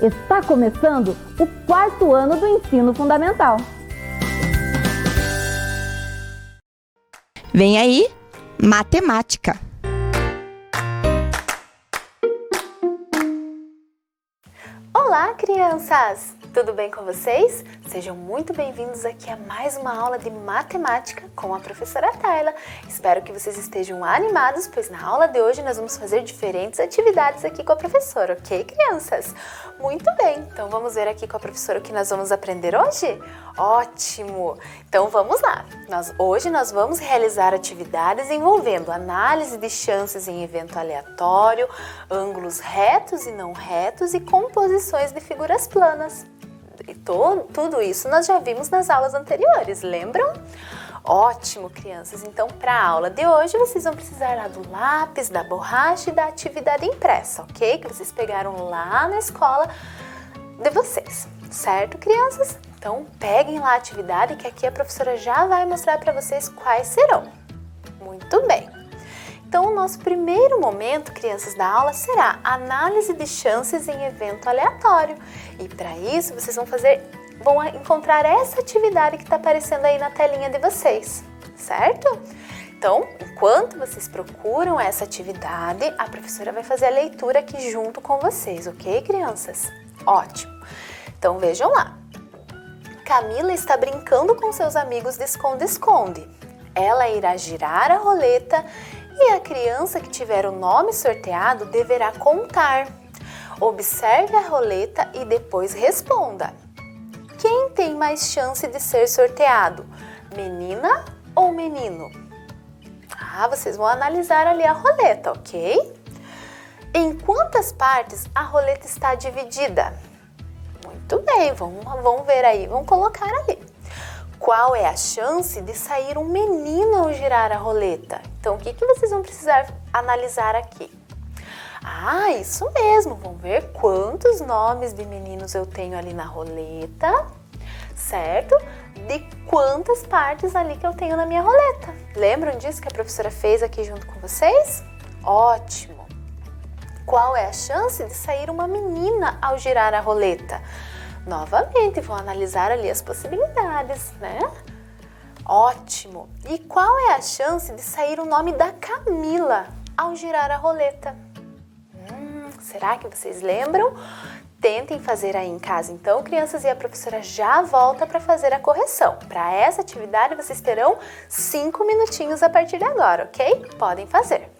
Está começando o 4º ano do ensino fundamental. Vem aí, matemática. Olá, crianças! Tudo bem com vocês? Sejam muito bem-vindos aqui a mais uma aula de matemática com a professora Tayla. Espero que vocês estejam animados, pois na aula de hoje nós vamos fazer diferentes atividades aqui com a professora, ok, crianças? Muito bem, então vamos ver aqui com a professora o que nós vamos aprender hoje? Ótimo! Então vamos lá! Hoje nós vamos realizar atividades envolvendo análise de chances em evento aleatório, ângulos retos e não retos e composições de figuras planas. E tudo isso nós já vimos nas aulas anteriores, lembram? Ótimo, crianças! Então, para a aula de hoje, vocês vão precisar lá do lápis, da borracha e da atividade impressa, ok? Que vocês pegaram lá na escola de vocês, certo, crianças? Então, peguem lá a atividade que aqui a professora já vai mostrar para vocês quais serão. Muito bem! Então, o nosso primeiro momento, crianças, da aula será análise de chances em evento aleatório. E para isso, vocês vão encontrar essa atividade que está aparecendo aí na telinha de vocês, certo? Então, enquanto vocês procuram essa atividade, a professora vai fazer a leitura aqui junto com vocês, ok, crianças? Ótimo! Então, vejam lá. Camila está brincando com seus amigos de esconde-esconde. Ela irá girar a roleta e a criança que tiver o nome sorteado deverá contar. Observe a roleta e depois responda. Quem tem mais chance de ser sorteado? Menina ou menino? Vocês vão analisar ali a roleta, ok? Em quantas partes a roleta está dividida? Muito bem, vamos ver aí, vamos colocar ali. Qual é a chance de sair um menino ao girar a roleta? Então, o que vocês vão precisar analisar aqui? Isso mesmo, vamos ver quantos nomes de meninos eu tenho ali na roleta, certo? De quantas partes ali que eu tenho na minha roleta. Lembram disso que a professora fez aqui junto com vocês? Ótimo! Qual é a chance de sair uma menina ao girar a roleta? Novamente, vou analisar ali as possibilidades, né? Ótimo! E qual é a chance de sair o nome da Camila ao girar a roleta? Será que vocês lembram? Tentem fazer aí em casa, então, crianças, e a professora já volta para fazer a correção. Para essa atividade, vocês terão 5 minutinhos a partir de agora, ok? Podem fazer.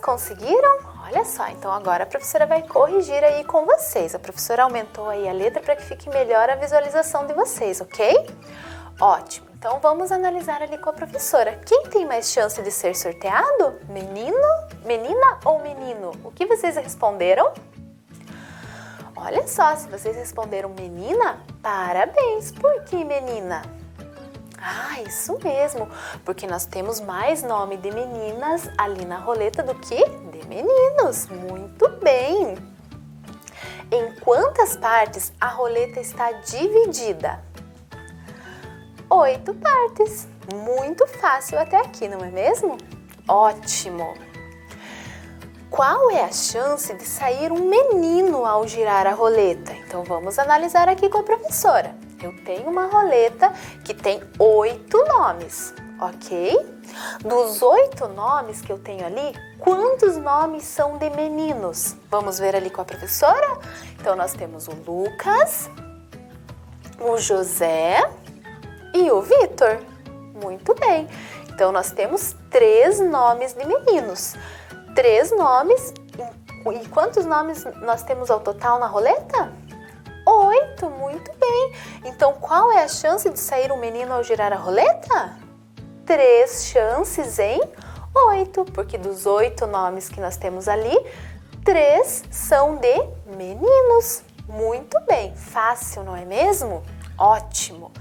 conseguiram? Olha só, então agora a professora vai corrigir aí com vocês. A professora aumentou aí a letra para que fique melhor a visualização de vocês, ok? Ótimo, então vamos analisar ali com a professora. Quem tem mais chance de ser sorteado? Menino, menina ou menino? O que vocês responderam? Olha só, se vocês responderam menina, parabéns! Por que menina? Ah, isso mesmo, porque nós temos mais nome de meninas ali na roleta do que de meninos. Muito bem! Em quantas partes a roleta está dividida? 8 partes. Muito fácil até aqui, não é mesmo? Ótimo! Qual é a chance de sair um menino ao girar a roleta? Então vamos analisar aqui com a professora. Eu tenho uma roleta que tem 8 nomes, ok? Dos 8 nomes que eu tenho ali, quantos nomes são de meninos? Vamos ver ali com a professora? Então nós temos o Lucas, o José e o Vitor. Muito bem. Então nós temos 3 nomes de meninos. 3 nomes. E quantos nomes nós temos ao total na roleta? 8, muito bem. Então, qual é a chance de sair um menino ao girar a roleta? 3 chances em 8, porque dos 8 nomes que nós temos ali, 3 são de meninos. Muito bem, fácil, não é mesmo? Ótimo.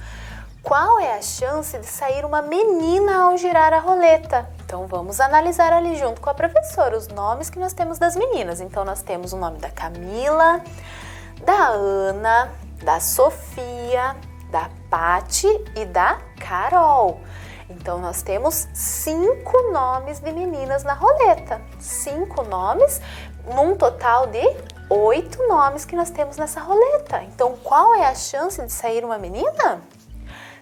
Qual é a chance de sair uma menina ao girar a roleta? Então, vamos analisar ali junto com a professora os nomes que nós temos das meninas. Então, nós temos o nome da Camila, da Ana, da Sofia, da Pati e da Carol. Então, nós temos 5 nomes de meninas na roleta. 5 nomes, num total de 8 nomes que nós temos nessa roleta. Então, qual é a chance de sair uma menina?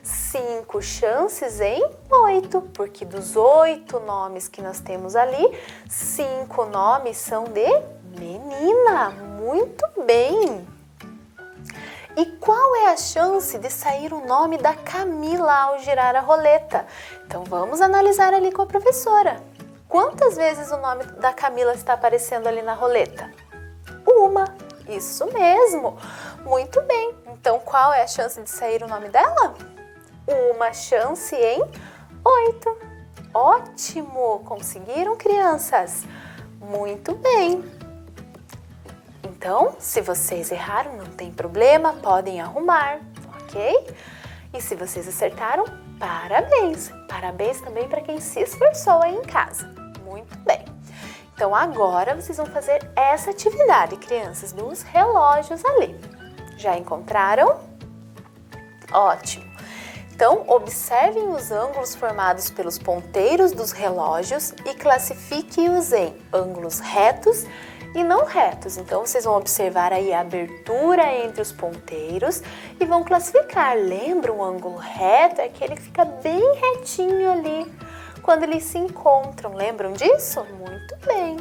5 chances em 8, porque dos 8 nomes que nós temos ali, 5 nomes são de menina. Muito bem! E qual é a chance de sair o nome da Camila ao girar a roleta? Então vamos analisar ali com a professora. Quantas vezes o nome da Camila está aparecendo ali na roleta? 1. Isso mesmo. Muito bem. Então qual é a chance de sair o nome dela? 1 chance em 8. Ótimo! Conseguiram, crianças? Muito bem. Então, se vocês erraram, não tem problema, podem arrumar, ok? E se vocês acertaram, parabéns! Parabéns também para quem se esforçou aí em casa. Muito bem! Então, agora vocês vão fazer essa atividade, crianças, dos relógios ali. Já encontraram? Ótimo! Então, observem os ângulos formados pelos ponteiros dos relógios e classifique-os em ângulos retos e não retos. Então, vocês vão observar aí a abertura entre os ponteiros e vão classificar. Lembra, um ângulo reto é aquele que fica bem retinho ali quando eles se encontram. Lembram disso? Muito bem.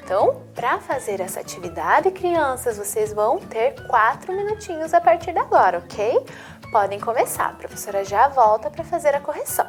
Então, para fazer essa atividade, crianças, vocês vão ter 4 minutinhos a partir de agora, ok? Podem começar. A professora já volta para fazer a correção.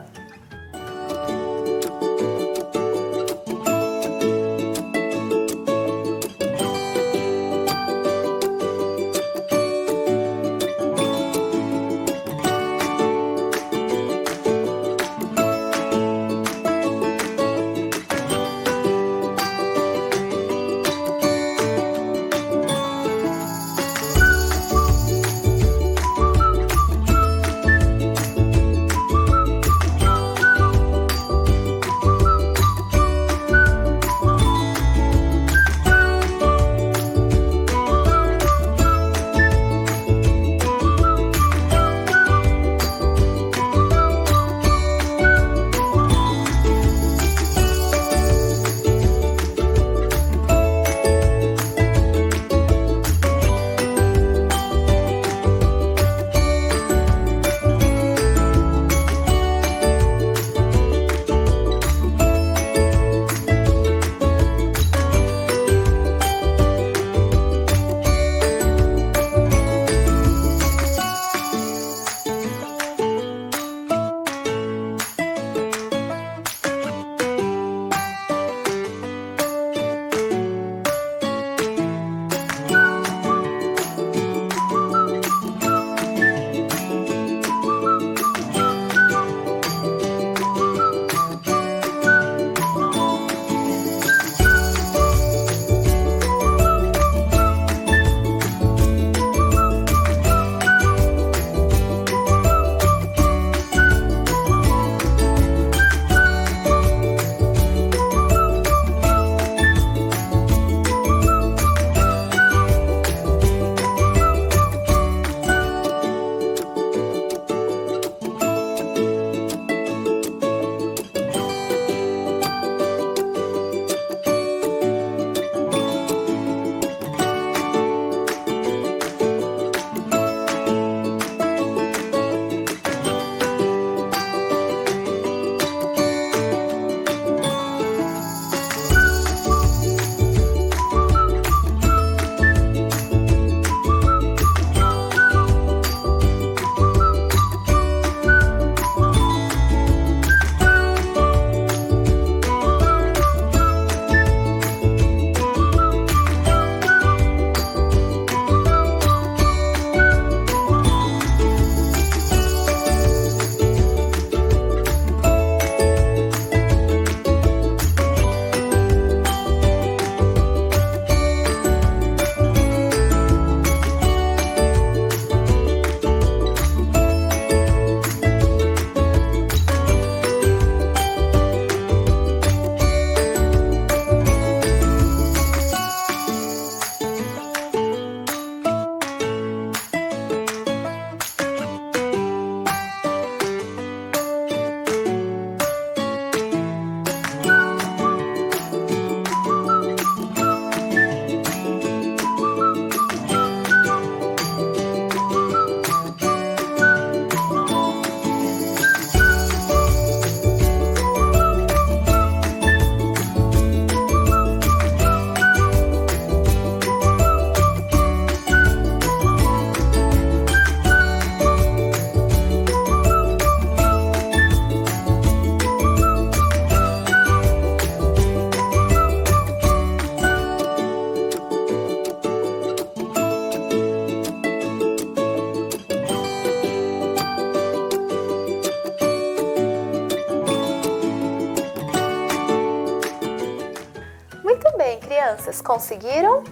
crianças, conseguiram?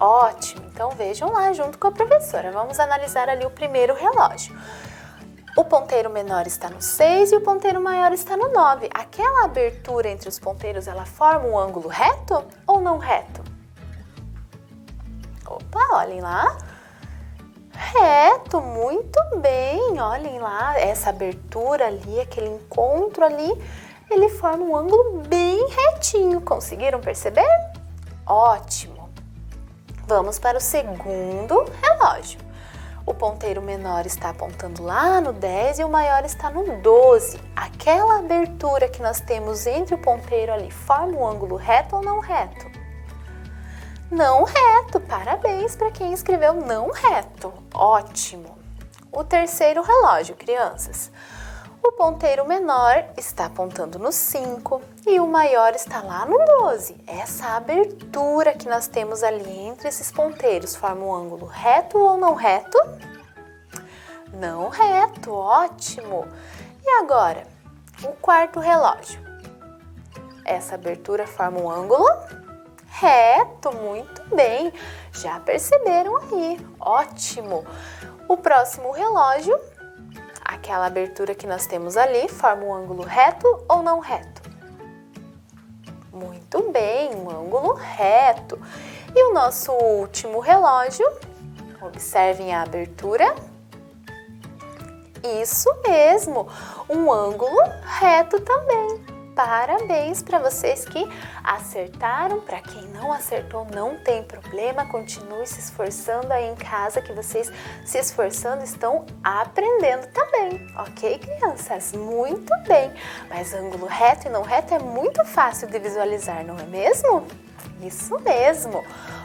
Ótimo! Então vejam lá junto com a professora. Vamos analisar ali o primeiro relógio. O ponteiro menor está no 6 e o ponteiro maior está no 9. Aquela abertura entre os ponteiros, ela forma um ângulo reto ou não reto? Opa, olhem lá. Reto, muito bem. Olhem lá, essa abertura ali, aquele encontro ali, ele forma um ângulo bem retinho. Conseguiram perceber? Ótimo. Vamos para o segundo relógio. O ponteiro menor está apontando lá no 10 e o maior está no 12. Aquela abertura que nós temos entre o ponteiro ali forma um ângulo reto ou não reto? Não reto. Parabéns para quem escreveu não reto. Ótimo. O terceiro relógio, crianças. O ponteiro menor está apontando no 5 e o maior está lá no 12. Essa abertura que nós temos ali entre esses ponteiros forma um ângulo reto ou não reto? Não reto, ótimo! E agora, o quarto relógio. Essa abertura forma um ângulo reto, muito bem! Já perceberam aí, ótimo! O próximo relógio. Aquela abertura que nós temos ali forma um ângulo reto ou não reto? Muito bem, um ângulo reto. E o nosso último relógio, observem a abertura. Isso mesmo, um ângulo reto também. Parabéns para vocês que acertaram. Para quem não acertou, não tem problema. Continue se esforçando aí em casa, que vocês se esforçando estão aprendendo também. Ok, crianças? Muito bem. Mas ângulo reto e não reto é muito fácil de visualizar, não é mesmo? Isso mesmo.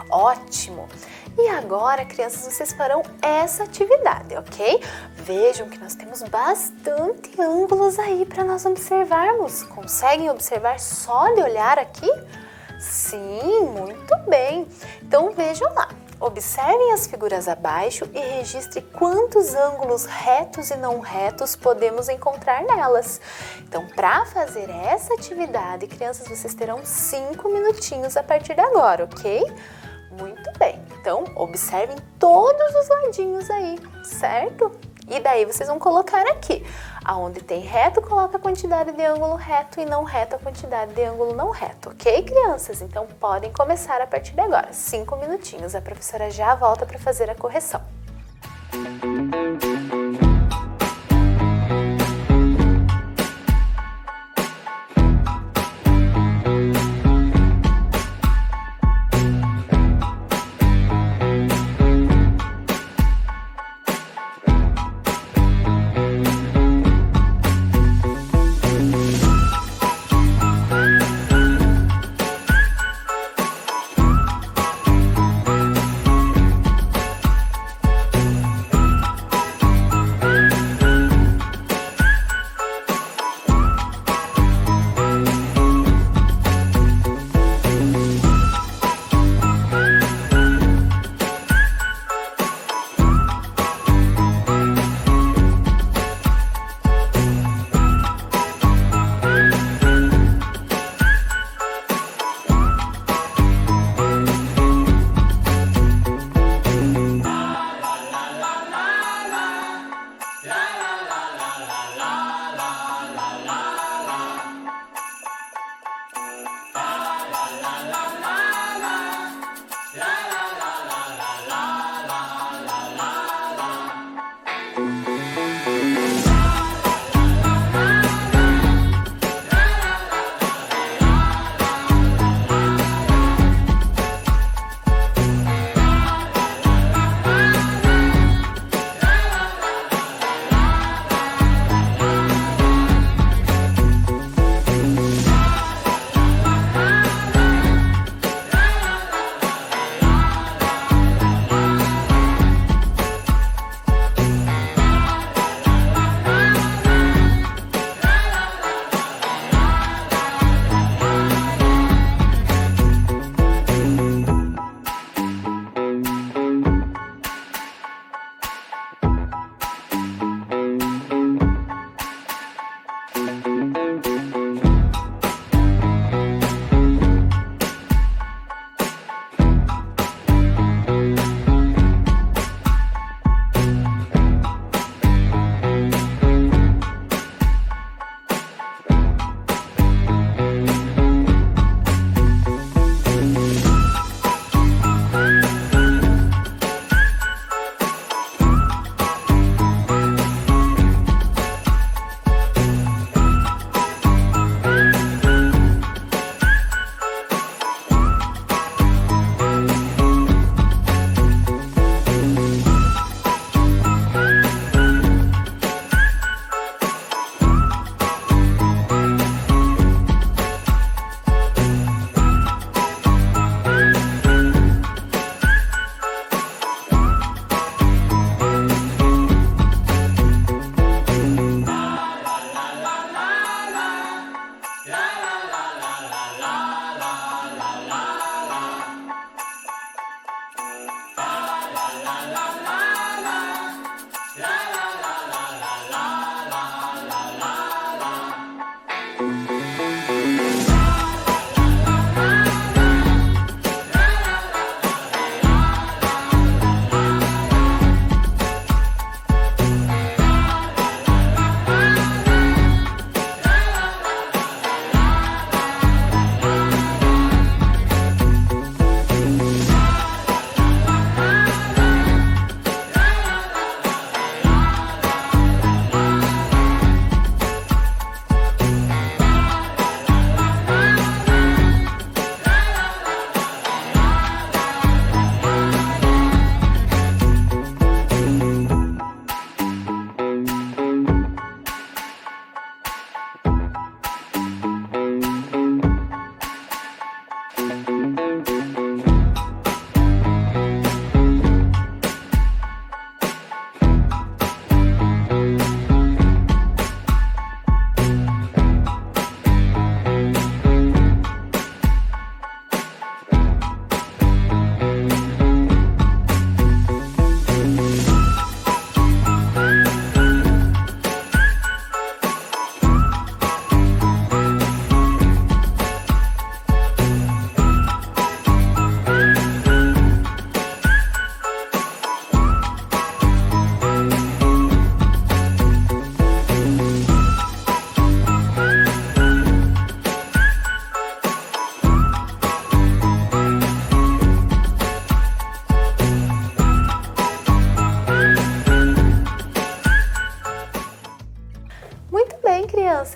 Ótimo. E agora, crianças, vocês farão essa atividade, ok? Vejam que nós temos bastante ângulos aí para nós observarmos. Conseguem observar só de olhar aqui? Sim, muito bem. Então vejam lá. Observem as figuras abaixo e registre quantos ângulos retos e não retos podemos encontrar nelas. Então, para fazer essa atividade, crianças, vocês terão 5 minutinhos a partir de agora, ok? Muito bem, então observem todos os ladinhos aí, certo? E daí vocês vão colocar aqui, aonde tem reto, coloca a quantidade de ângulo reto e não reto a quantidade de ângulo não reto, ok, crianças? Então podem começar a partir de agora, 5 minutinhos, a professora já volta para fazer a correção.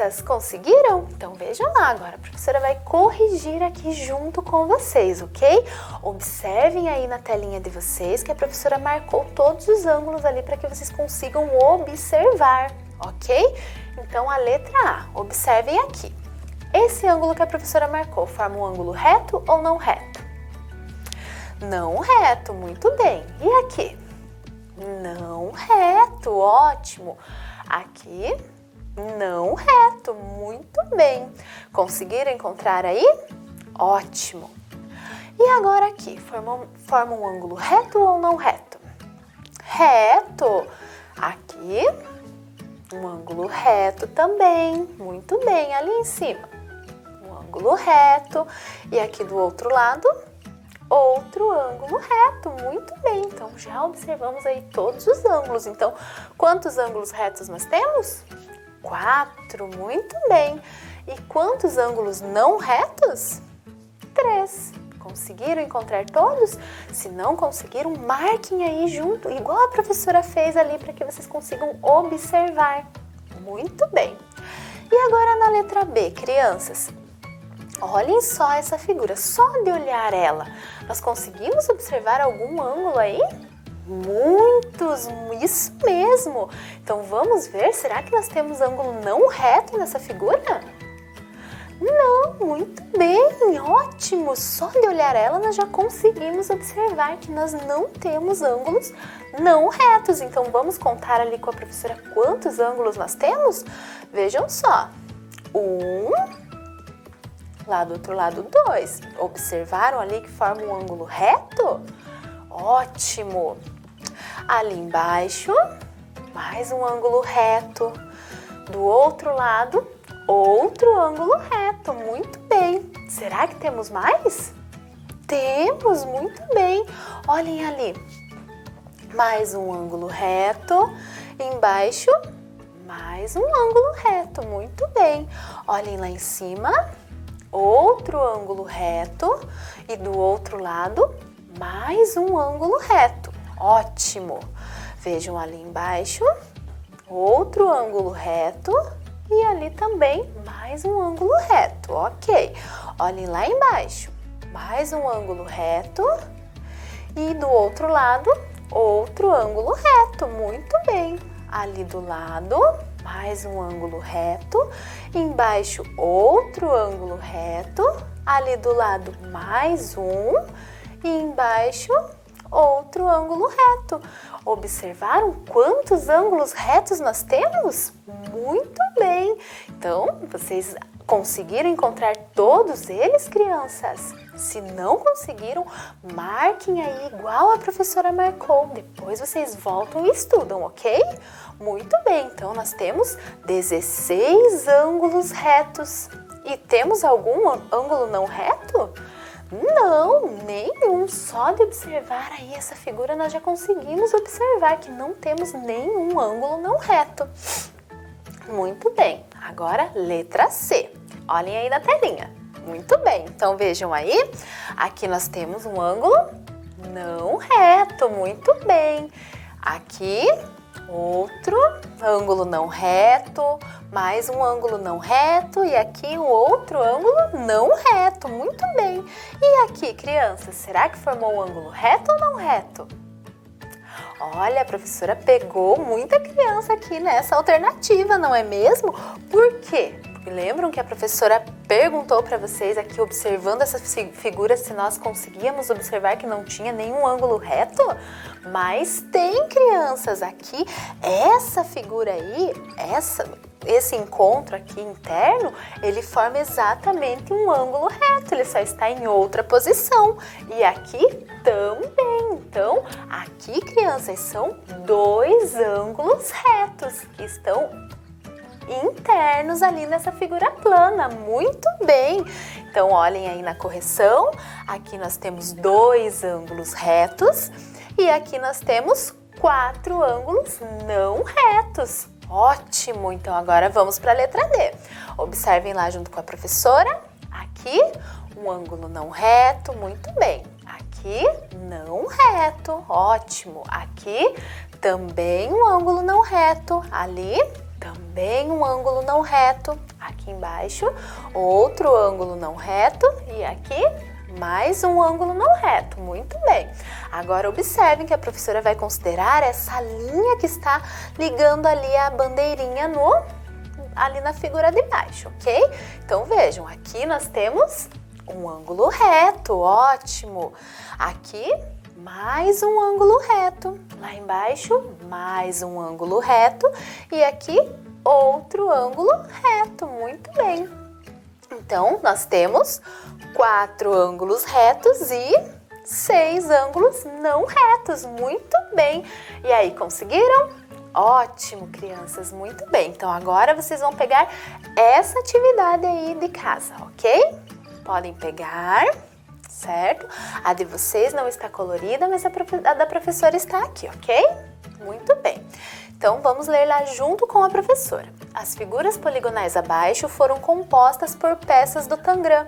crianças? Conseguiram? Então vejam lá, agora a professora vai corrigir aqui junto com vocês, ok? Observem aí na telinha de vocês que a professora marcou todos os ângulos ali para que vocês consigam observar, ok? Então a letra A, observem aqui. Esse ângulo que a professora marcou forma um ângulo reto ou não reto? Não reto, muito bem. E aqui? Não reto, ótimo. Aqui, não reto, muito bem. Conseguiram encontrar aí? Ótimo. E agora aqui, forma um ângulo reto ou não reto? Reto. Aqui, um ângulo reto também, muito bem, ali em cima. Um ângulo reto. E aqui do outro lado, outro ângulo reto, muito bem. Então, já observamos aí todos os ângulos. Então, quantos ângulos retos nós temos? 4, muito bem. E quantos ângulos não retos? 3. Conseguiram encontrar todos? Se não conseguiram, marquem aí junto, igual a professora fez ali, para que vocês consigam observar. Muito bem. E agora na letra B, crianças? Olhem só essa figura, só de olhar ela, nós conseguimos observar algum ângulo aí? Muitos, isso mesmo! Então vamos ver, será que nós temos ângulo não reto nessa figura? Não, muito bem, ótimo! Só de olhar ela nós já conseguimos observar que nós não temos ângulos não retos. Então vamos contar ali com a professora quantos ângulos nós temos? Vejam só, 1... Lá do outro lado, 2. Observaram ali que forma um ângulo reto? Ótimo! Ali embaixo, mais um ângulo reto. Do outro lado, outro ângulo reto. Muito bem. Será que temos mais? Temos, muito bem. Olhem ali. Mais um ângulo reto. Embaixo, mais um ângulo reto. Muito bem. Olhem lá em cima. Outro ângulo reto e do outro lado, mais um ângulo reto. Ótimo! Vejam ali embaixo, outro ângulo reto e ali também mais um ângulo reto. Ok. Olhem lá embaixo, mais um ângulo reto e do outro lado, outro ângulo reto. Muito bem. Ali do lado, mais um ângulo reto, embaixo outro ângulo reto, ali do lado mais um e embaixo outro ângulo reto. Observaram quantos ângulos retos nós temos? Muito bem! Então, vocês conseguiram encontrar todos eles, crianças? Se não conseguiram, marquem aí igual a professora marcou. Depois vocês voltam e estudam, ok? Muito bem, então nós temos 16 ângulos retos. E temos algum ângulo não reto? Não, nenhum. Só de observar aí essa figura nós já conseguimos observar que não temos nenhum ângulo não reto. Muito bem, agora letra C. Olhem aí na telinha. Muito bem, então vejam aí, aqui nós temos um ângulo não reto, muito bem. Aqui, outro ângulo não reto, mais um ângulo não reto e aqui um outro ângulo não reto, muito bem. E aqui, crianças, será que formou um ângulo reto ou não reto? Olha, a professora pegou muita criança aqui nessa alternativa, não é mesmo? Por quê? Porque lembram que a professora perguntou para vocês aqui, observando essas figuras, se nós conseguíamos observar que não tinha nenhum ângulo reto? Mas tem, crianças, aqui, essa figura aí, esse encontro aqui interno, ele forma exatamente um ângulo reto, ele só está em outra posição. E aqui também. Então, aqui, crianças, são 2 ângulos retos que estão internos ali nessa figura plana. Muito bem! Então, olhem aí na correção. Aqui nós temos 2 ângulos retos e aqui nós temos 4 ângulos não retos. Ótimo! Então, agora vamos para a letra D. Observem lá junto com a professora. Aqui, um ângulo não reto. Muito bem. Aqui, não reto. Ótimo! Aqui, também um ângulo não reto. Ali, também um ângulo não reto. aqui embaixo, outro ângulo não reto e aqui mais um ângulo não reto. Muito bem. Agora observem que a professora vai considerar essa linha que está ligando ali a bandeirinha ali na figura de baixo, ok? Então vejam, aqui nós temos um ângulo reto, ótimo. Aqui mais um ângulo reto, lá embaixo mais um ângulo reto e aqui outro ângulo reto, muito bem. Então, nós temos 4 ângulos retos e 6 ângulos não retos, muito bem. E aí, conseguiram? Ótimo, crianças, muito bem. Então, agora vocês vão pegar essa atividade aí de casa, ok? Podem pegar, certo? A de vocês não está colorida, mas a da professora está aqui, ok? Muito bem. Então, vamos ler lá junto com a professora. As figuras poligonais abaixo foram compostas por peças do tangram.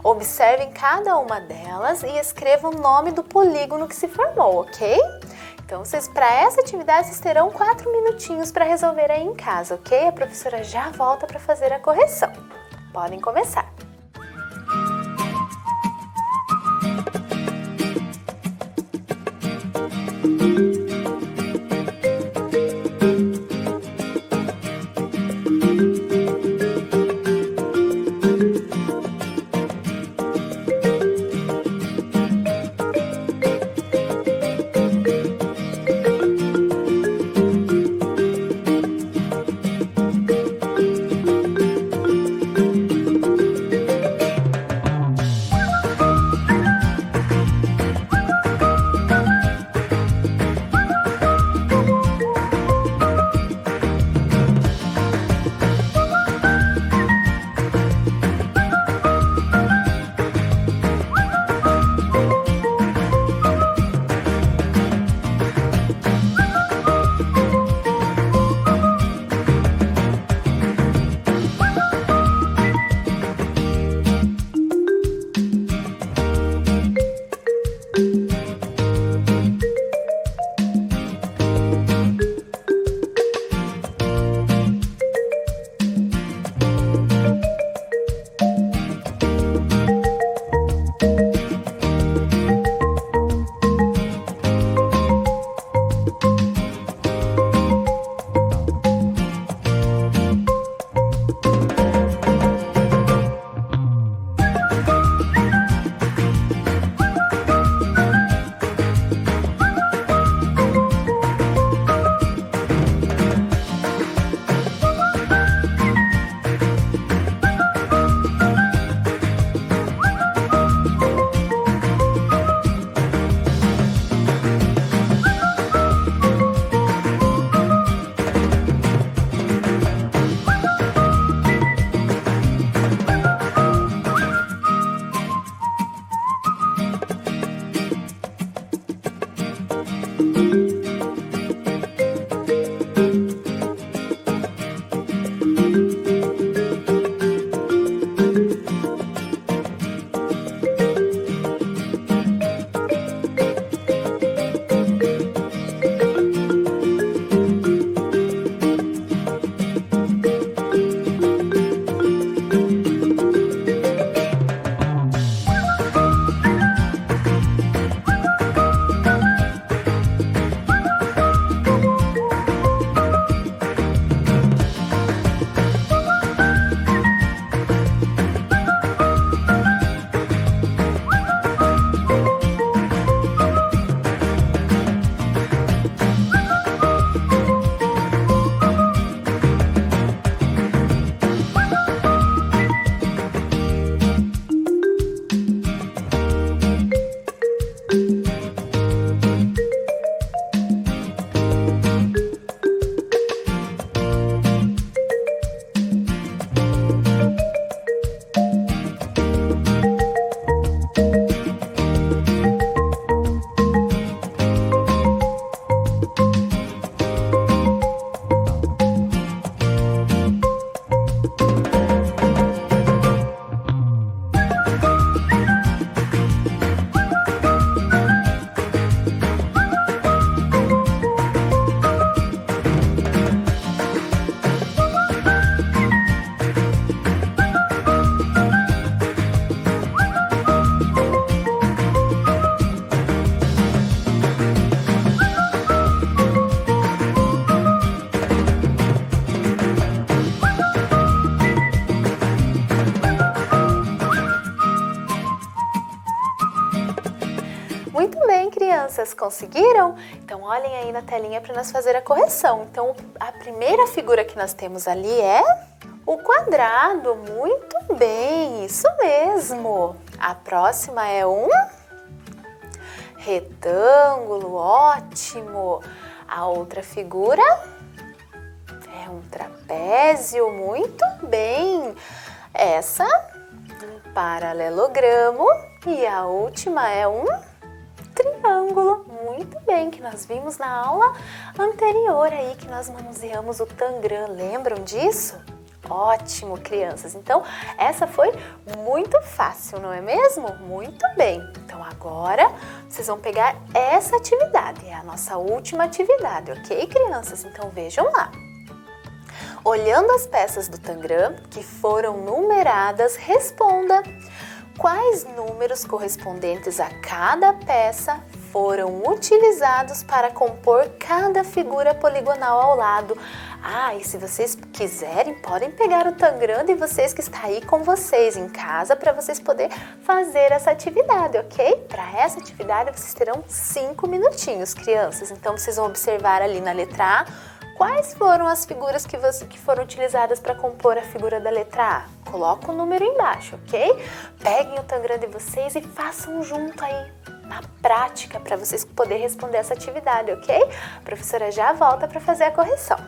Observem cada uma delas e escrevam o nome do polígono que se formou, ok? Então, para essa atividade, vocês terão 4 minutinhos para resolver aí em casa, ok? A professora já volta para fazer a correção. Podem começar. crianças, conseguiram? Então olhem aí na telinha para nós fazer a correção. Então a primeira figura que nós temos ali é o quadrado. Muito bem, isso mesmo. A próxima é um retângulo, ótimo. A outra figura é um trapézio, muito bem. Essa, um paralelogramo e a última é um triângulo. Muito bem, que nós vimos na aula anterior aí, que nós manuseamos o tangram. Lembram disso? Ótimo, crianças. Então, essa foi muito fácil, não é mesmo? Muito bem. Então, agora vocês vão pegar essa atividade. É a nossa última atividade, ok, crianças? Então, vejam lá. Olhando as peças do tangram que foram numeradas, responda quais números correspondentes a cada peça foram utilizados para compor cada figura poligonal ao lado. E se vocês quiserem, podem pegar o tangram de vocês que está aí com vocês em casa para vocês poderem fazer essa atividade, ok? Para essa atividade vocês terão 5 minutinhos, crianças. Então vocês vão observar ali na letra A quais foram as figuras que foram utilizadas para compor a figura da letra A. Coloca o número embaixo, ok? Peguem o tangram de vocês e façam junto aí na prática para vocês poderem responder essa atividade, ok? A professora já volta para fazer a correção.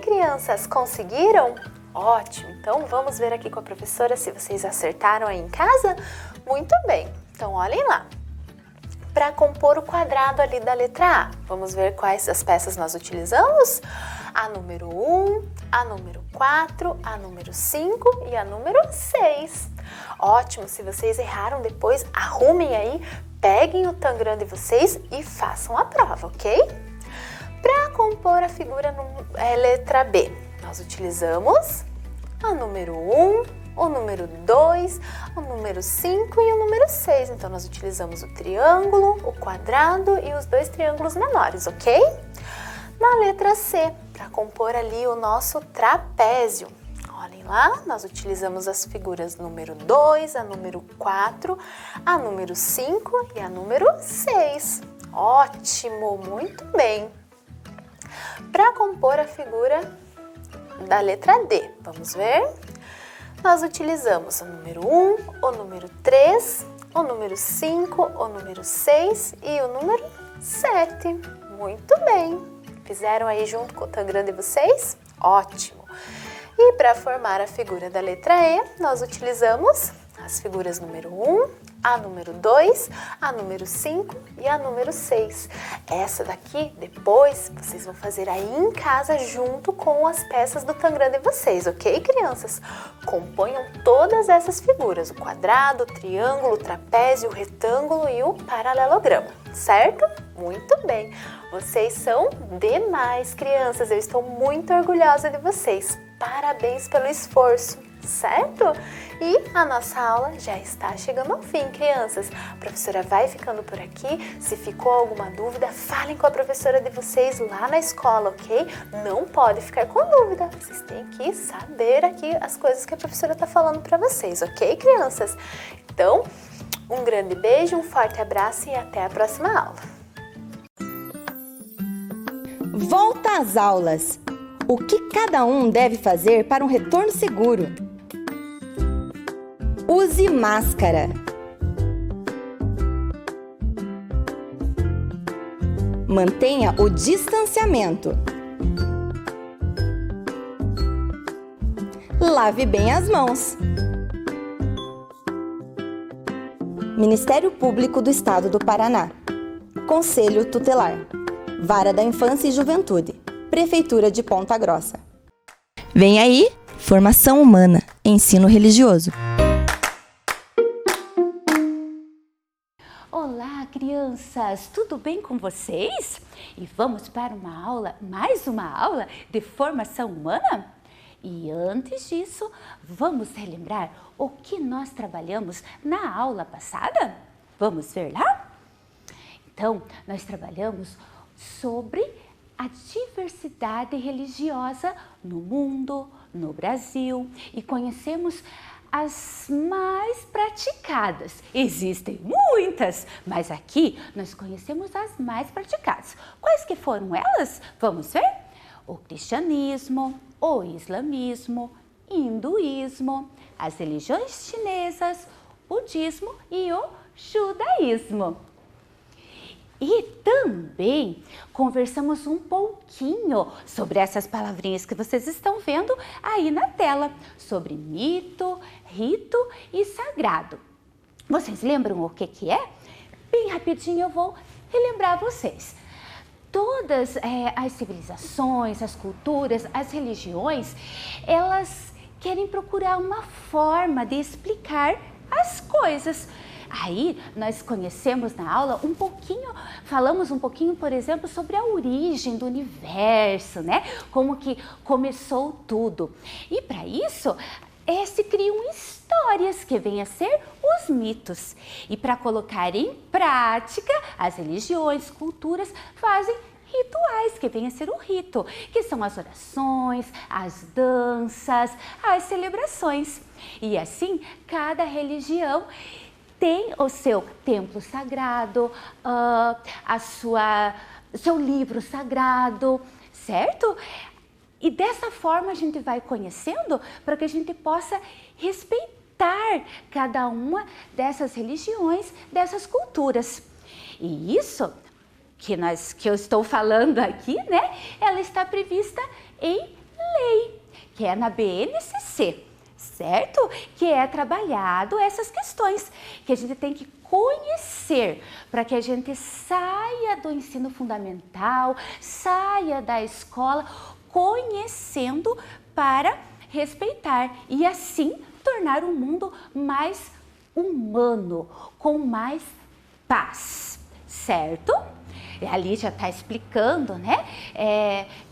crianças? Conseguiram? Ótimo! Então, vamos ver aqui com a professora se vocês acertaram aí em casa? Muito bem! Então, olhem lá. Para compor o quadrado ali da letra A, vamos ver quais as peças nós utilizamos? A número 1, a número 4, a número 5 e a número 6. Ótimo! Se vocês erraram depois, arrumem aí, peguem o Tangram de vocês e façam a prova, ok? Para compor a figura letra B, nós utilizamos a número 1, o número 2, o número 5 e o número 6. Então, nós utilizamos o triângulo, o quadrado e os dois triângulos menores, ok? Na letra C, para compor ali o nosso trapézio. Olhem lá, nós utilizamos as figuras número 2, a número 4, a número 5 e a número 6. Ótimo, muito bem! Para compor a figura da letra D, vamos ver? Nós utilizamos o número 1, o número 3, o número 5, o número 6 e o número 7. Muito bem! Fizeram aí junto com o Tangram de vocês? Ótimo! E para formar a figura da letra E, nós utilizamos as figuras número 1, a número 2, a número 5 e a número 6. Essa daqui, depois, vocês vão fazer aí em casa junto com as peças do Tangram de vocês, ok, crianças? Componham todas essas figuras, o quadrado, o triângulo, o trapézio, o retângulo e o paralelogramo, certo? Muito bem! Vocês são demais, crianças! Eu estou muito orgulhosa de vocês. Parabéns pelo esforço, certo? E a nossa aula já está chegando ao fim, crianças. A professora vai ficando por aqui. Se ficou alguma dúvida, falem com a professora de vocês lá na escola, ok? Não pode ficar com dúvida. Vocês têm que saber aqui as coisas que a professora está falando para vocês, ok, crianças? Então, um grande beijo, um forte abraço e até a próxima aula. Volta às aulas! O que cada um deve fazer para um retorno seguro? Use máscara. Mantenha o distanciamento. Lave bem as mãos. Ministério Público do Estado do Paraná. Conselho Tutelar. Vara da Infância e Juventude. Prefeitura de Ponta Grossa. Vem aí, Formação Humana, Ensino Religioso. Olá, crianças! Tudo bem com vocês? E vamos para mais uma aula de formação humana? E antes disso, vamos relembrar o que nós trabalhamos na aula passada? Vamos ver lá? Então, nós trabalhamos sobre a diversidade religiosa no mundo, no Brasil, e conhecemos as mais praticadas. Existem muitas, mas aqui nós conhecemos as mais praticadas. Quais que foram elas? Vamos ver? O cristianismo, o islamismo, hinduísmo, as religiões chinesas, budismo e o judaísmo. E também conversamos um pouquinho sobre essas palavrinhas que vocês estão vendo aí na tela, sobre mito, rito e sagrado. Vocês lembram o que é? Bem rapidinho eu vou relembrar vocês. Todas as civilizações, as culturas, as religiões, elas querem procurar uma forma de explicar as coisas. Aí nós conhecemos na aula falamos um pouquinho, por exemplo, sobre a origem do universo, né? Como que começou tudo. E para isso, se criam histórias que vêm a ser os mitos. E para colocar em prática, as religiões, culturas fazem rituais, que vêm a ser o rito, que são as orações, as danças, as celebrações. E assim, cada religião tem o seu templo sagrado, seu livro sagrado, certo? E dessa forma a gente vai conhecendo para que a gente possa respeitar cada uma dessas religiões, dessas culturas. E isso que eu estou falando aqui, né? Ela está prevista em lei, que é na BNCC, certo? Que é trabalhado essas questões que a gente tem que conhecer para que a gente saia do ensino fundamental, saia da escola conhecendo para respeitar e assim tornar o mundo mais humano, com mais paz, certo? Ali já está explicando, né?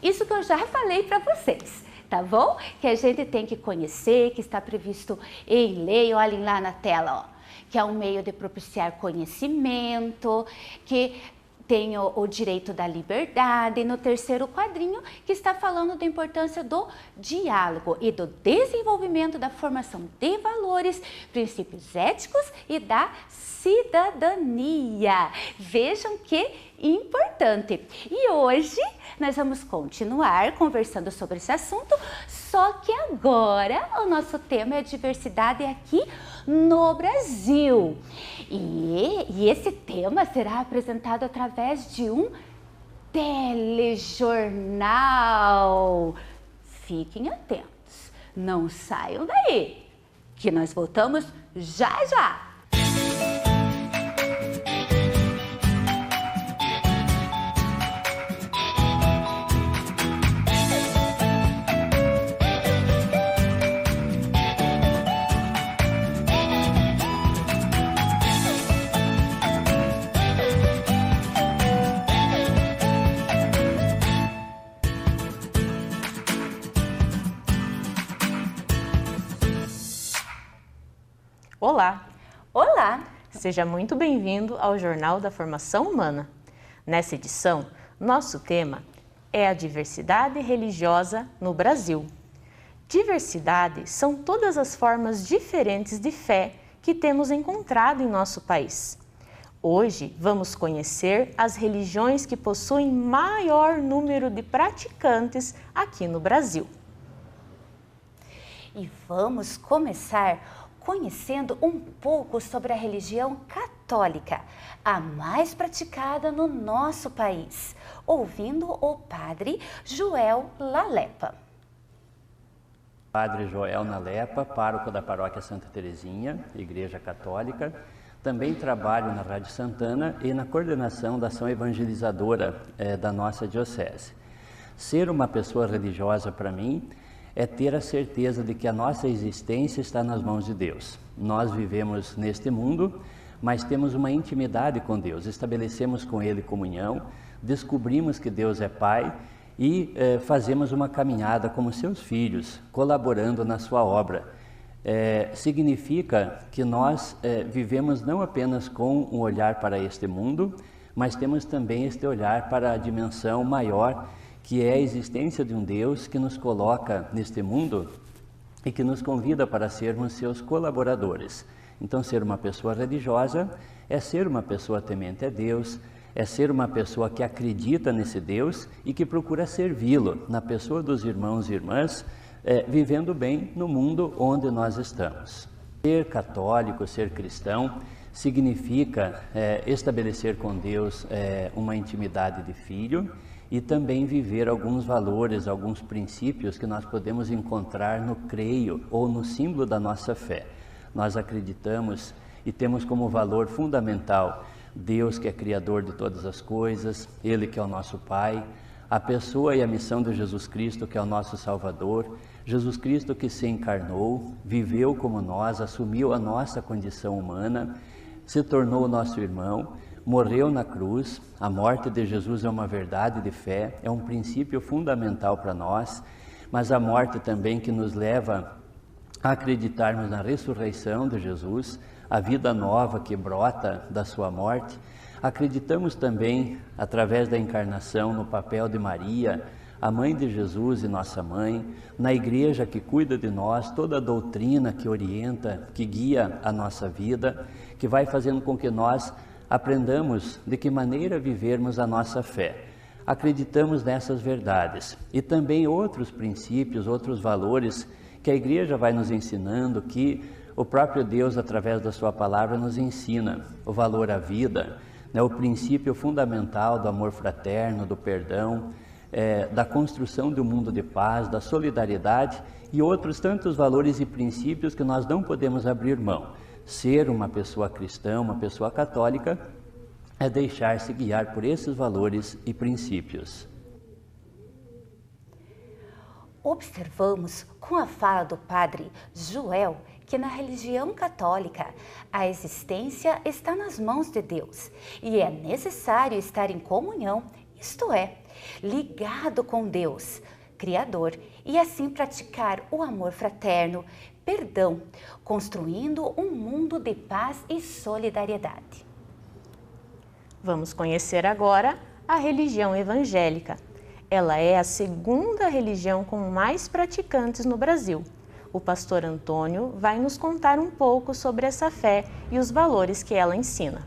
Isso que eu já falei para vocês, tá bom? Que a gente tem que conhecer, que está previsto em lei, olhem lá na tela, ó, que é um meio de propiciar conhecimento, que tem o direito da liberdade, e no terceiro quadrinho que está falando da importância do diálogo e do desenvolvimento da formação de valores, princípios éticos e da cidadania. Vejam que importante. E hoje nós vamos continuar conversando sobre esse assunto, só que agora o nosso tema é a diversidade aqui no Brasil. E esse tema será apresentado através de um telejornal. Fiquem atentos, não saiam daí, que nós voltamos já já. Olá! Olá! Seja muito bem-vindo ao Jornal da Formação Humana. Nessa edição, nosso tema é a diversidade religiosa no Brasil. Diversidade são todas as formas diferentes de fé que temos encontrado em nosso país. Hoje vamos conhecer as religiões que possuem maior número de praticantes aqui no Brasil. E vamos começar conhecendo um pouco sobre a religião católica, a mais praticada no nosso país, ouvindo o padre Joel Lalepa. Padre Joel Lalepa, pároco da Paróquia Santa Terezinha, Igreja Católica. Também trabalho na Rádio Santana e na coordenação da ação evangelizadora da nossa diocese. Ser uma pessoa religiosa para mim é ter a certeza de que a nossa existência está nas mãos de Deus. Nós vivemos neste mundo, mas temos uma intimidade com Deus, estabelecemos com Ele comunhão, descobrimos que Deus é Pai e fazemos uma caminhada como seus filhos, colaborando na sua obra. Significa que nós vivemos não apenas com um olhar para este mundo, mas temos também este olhar para a dimensão maior, que é a existência de um Deus que nos coloca neste mundo e que nos convida para sermos seus colaboradores. Então, ser uma pessoa religiosa é ser uma pessoa temente a Deus, é ser uma pessoa que acredita nesse Deus e que procura servi-lo na pessoa dos irmãos e irmãs, vivendo bem no mundo onde nós estamos. Ser católico, ser cristão, significa estabelecer com Deus uma intimidade de filho, e também viver alguns valores, alguns princípios que nós podemos encontrar no creio ou no símbolo da nossa fé. Nós acreditamos e temos como valor fundamental Deus, que é Criador de todas as coisas, Ele que é o nosso Pai, a pessoa e a missão de Jesus Cristo, que é o nosso Salvador, Jesus Cristo que se encarnou, viveu como nós, assumiu a nossa condição humana, se tornou nosso irmão, morreu na cruz. A morte de Jesus é uma verdade de fé, é um princípio fundamental para nós, mas a morte também que nos leva a acreditarmos na ressurreição de Jesus, a vida nova que brota da sua morte. Acreditamos também, através da encarnação, no papel de Maria, a mãe de Jesus e nossa mãe, na igreja que cuida de nós, toda a doutrina que orienta, que guia a nossa vida, que vai fazendo com que nós aprendamos de que maneira vivermos a nossa fé. Acreditamos nessas verdades e também outros princípios, outros valores que a igreja vai nos ensinando, que o próprio Deus, através da sua palavra, nos ensina. O valor à vida, o princípio fundamental do amor fraterno, do perdão, da construção do mundo de paz, da solidariedade e outros tantos valores e princípios que nós não podemos abrir mão. Ser uma pessoa cristã, uma pessoa católica, é deixar-se guiar por esses valores e princípios. Observamos com a fala do padre Joel que na religião católica a existência está nas mãos de Deus e é necessário estar em comunhão, isto é, ligado com Deus, Criador, e assim praticar o amor fraterno, perdão, construindo um mundo de paz e solidariedade. Vamos conhecer agora a religião evangélica. Ela é a segunda religião com mais praticantes no Brasil. O pastor Antônio vai nos contar um pouco sobre essa fé e os valores que ela ensina.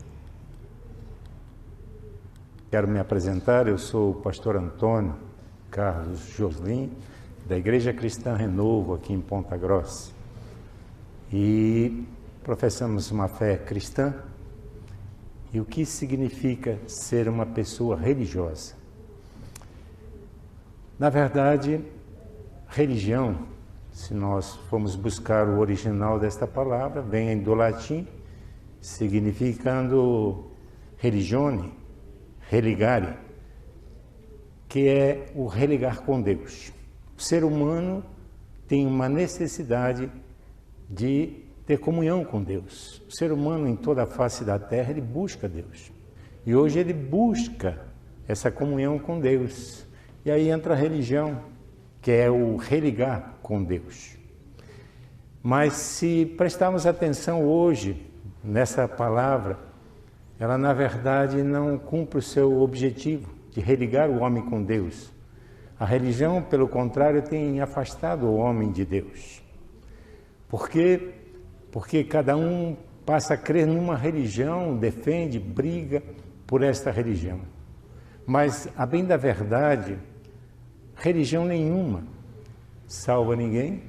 Quero me apresentar, eu sou o pastor Antônio Carlos Joslin, da Igreja Cristã Renovo, aqui em Ponta Grossa. E professamos uma fé cristã. E o que significa ser uma pessoa religiosa? Na verdade, religião, se nós formos buscar o original desta palavra, vem do latim, significando religione, religare, que é o religar com Deus. O ser humano tem uma necessidade de ter comunhão com Deus. O ser humano em toda a face da terra, ele busca Deus. E hoje ele busca essa comunhão com Deus. E aí entra a religião, que é o religar com Deus. Mas se prestarmos atenção hoje nessa palavra, ela na verdade não cumpre o seu objetivo de religar o homem com Deus. A religião, pelo contrário, tem afastado o homem de Deus. Por quê? Porque cada um passa a crer numa religião, defende, briga por esta religião. Mas, a bem da verdade, religião nenhuma salva ninguém,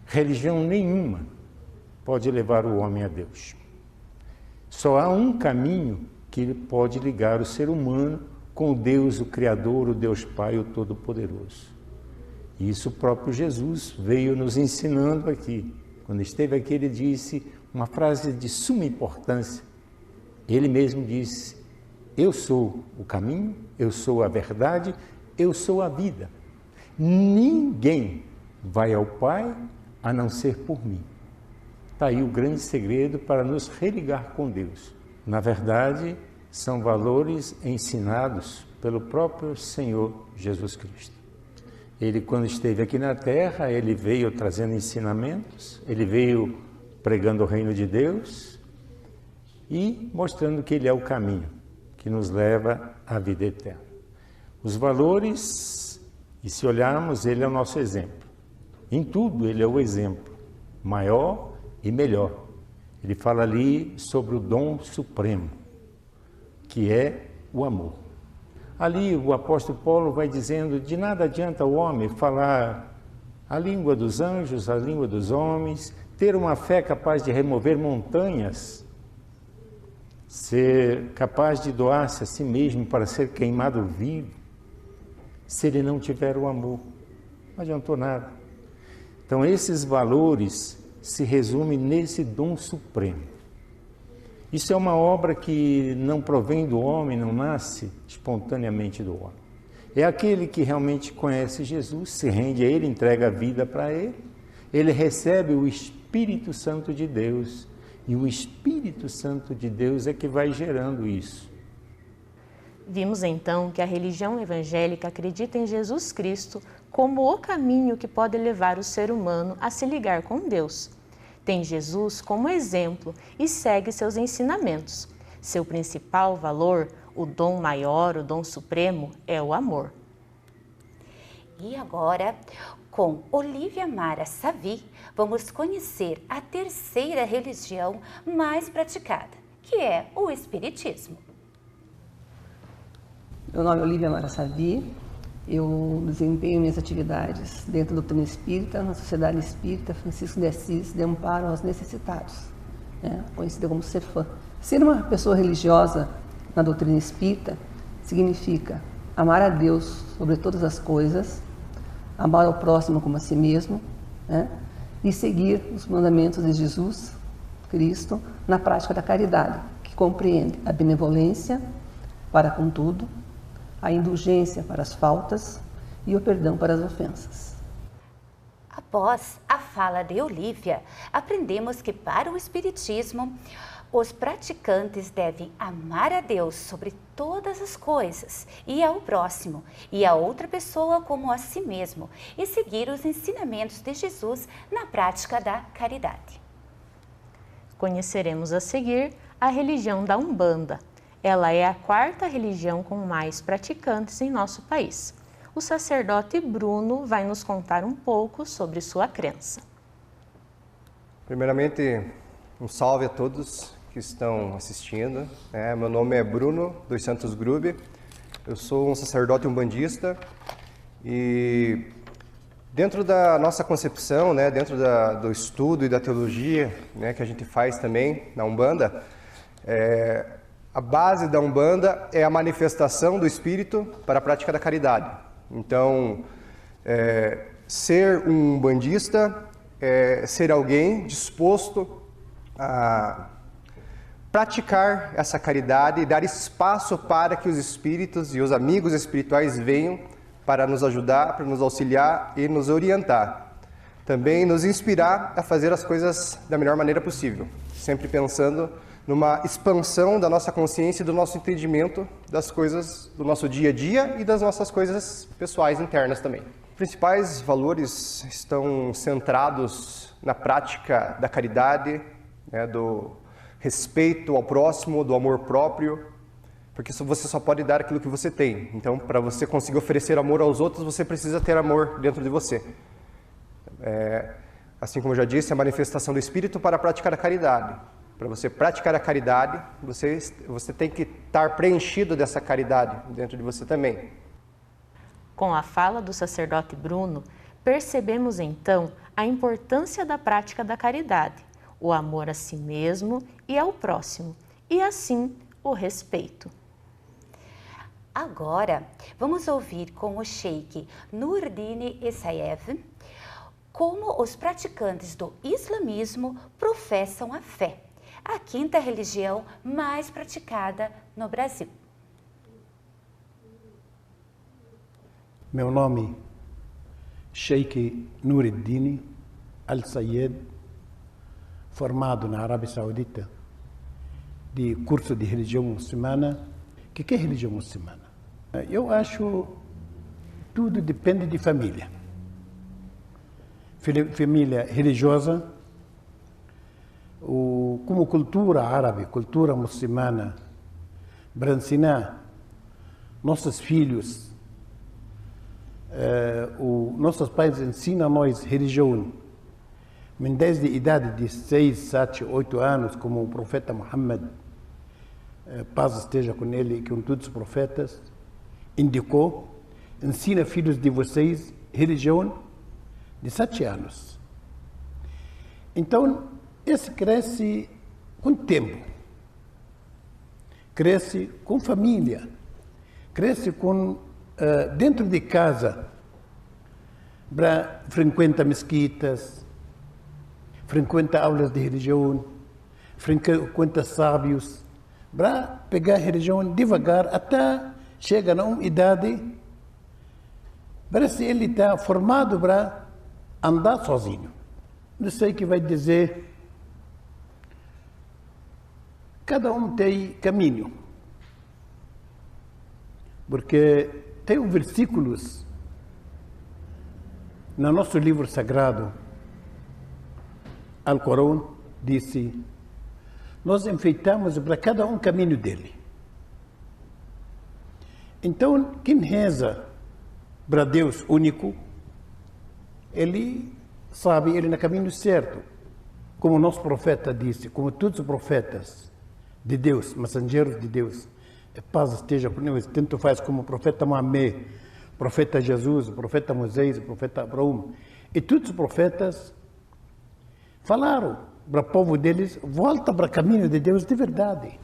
religião nenhuma pode levar o homem a Deus. Só há um caminho que pode ligar o ser humano com Deus, o Criador, o Deus Pai, o Todo-Poderoso. E isso o próprio Jesus veio nos ensinando aqui. Quando esteve aqui, ele disse uma frase de suma importância. Ele mesmo disse: eu sou o caminho, eu sou a verdade, eu sou a vida. Ninguém vai ao Pai a não ser por mim. Está aí o grande segredo para nos religar com Deus. Na verdade, são valores ensinados pelo próprio Senhor Jesus Cristo. Ele, quando esteve aqui na terra, ele veio trazendo ensinamentos, ele veio pregando o reino de Deus e mostrando que ele é o caminho que nos leva à vida eterna. Os valores, e se olharmos, ele é o nosso exemplo. Em tudo, ele é o exemplo maior e melhor. Ele fala ali sobre o dom supremo, que é o amor. Ali o apóstolo Paulo vai dizendo: de nada adianta o homem falar a língua dos anjos, a língua dos homens, ter uma fé capaz de remover montanhas, ser capaz de doar-se a si mesmo para ser queimado vivo, se ele não tiver o amor. Não adiantou nada. Então esses valores se resumem nesse dom supremo. Isso é uma obra que não provém do homem, não nasce espontaneamente do homem. É aquele que realmente conhece Jesus, se rende a Ele, entrega a vida para Ele, ele recebe o Espírito Santo de Deus, e o Espírito Santo de Deus é que vai gerando isso. Vimos então que a religião evangélica acredita em Jesus Cristo como o caminho que pode levar o ser humano a se ligar com Deus. Tem Jesus como exemplo e segue seus ensinamentos. Seu principal valor, o dom maior, o dom supremo, é o amor. E agora, com Olívia Mara Savi, vamos conhecer a terceira religião mais praticada, que é o Espiritismo. Meu nome é Olívia Mara Savi. Eu desempenho minhas atividades dentro da doutrina espírita, na Sociedade Espírita Francisco de Assis de Amparo aos Necessitados, conhecida como CEFAM. Ser uma pessoa religiosa na doutrina espírita significa amar a Deus sobre todas as coisas, amar ao próximo como a si mesmo, né? E seguir os mandamentos de Jesus Cristo na prática da caridade, que compreende a benevolência para com tudo, a indulgência para as faltas e o perdão para as ofensas. Após a fala de Olívia, aprendemos que para o Espiritismo, os praticantes devem amar a Deus sobre todas as coisas e ao próximo e a outra pessoa como a si mesmo e seguir os ensinamentos de Jesus na prática da caridade. Conheceremos a seguir a religião da Umbanda. Ela é a quarta religião com mais praticantes em nosso país. O sacerdote Bruno vai nos contar um pouco sobre sua crença. Primeiramente, um salve a todos que estão assistindo. Meu nome é Bruno dos Santos Grube, eu sou um sacerdote umbandista e dentro da nossa concepção, dentro do estudo e da teologia que a gente faz também na Umbanda, a base da Umbanda é a manifestação do Espírito para a prática da caridade. Então, ser um umbandista é ser alguém disposto a praticar essa caridade e dar espaço para que os espíritos e os amigos espirituais venham para nos ajudar, para nos auxiliar e nos orientar. Também nos inspirar a fazer as coisas da melhor maneira possível, sempre pensando numa expansão da nossa consciência e do nosso entendimento das coisas do nosso dia a dia e das nossas coisas pessoais internas também. Os principais valores estão centrados na prática da caridade, do respeito ao próximo, do amor próprio, porque você só pode dar aquilo que você tem. Então, para você conseguir oferecer amor aos outros, você precisa ter amor dentro de você. Assim como eu já disse, a manifestação do Espírito para praticar a caridade. Para você praticar a caridade, você tem que estar preenchido dessa caridade dentro de você também. Com a fala do sacerdote Bruno, percebemos então a importância da prática da caridade, o amor a si mesmo e ao próximo, e assim o respeito. Agora, vamos ouvir com o Sheikh Nurdin Essayev como os praticantes do islamismo professam a fé, a quinta religião mais praticada no Brasil. Meu nome é Sheikh Nurdin Al-Sayed, formado na Arábia Saudita, de curso de religião muçulmana. O que é religião muçulmana? Eu acho tudo depende de família. Família religiosa, como cultura árabe, cultura muçulmana, para ensinar nossos filhos, nossos pais ensinam a nós religião, desde a idade de 6, 7, 8 anos, como o profeta Muhammad, paz esteja com ele e com todos os profetas, indicou, ensina filhos de vocês religião de 7 anos. Então, esse cresce com tempo, cresce com família, cresce com dentro de casa, frequenta mesquitas, frequenta aulas de religião, frequenta sábios, para pegar a religião devagar até chegar a uma idade, parece ele está formado para andar sozinho. Não sei o que vai dizer. Cada um tem caminho. Porque tem versículos no nosso livro sagrado, Alcorão, disse: nós enfeitamos para cada um caminho dele. Então, quem reza para Deus único, ele sabe, ele é no caminho certo. Como o nosso profeta disse, como todos os profetas de Deus, mensageiros de Deus, paz esteja por nós, tanto faz como o profeta Maomé, o profeta Jesus, o profeta Moisés, o profeta Abraão, e todos os profetas falaram para o povo deles: volta para o caminho de Deus de verdade.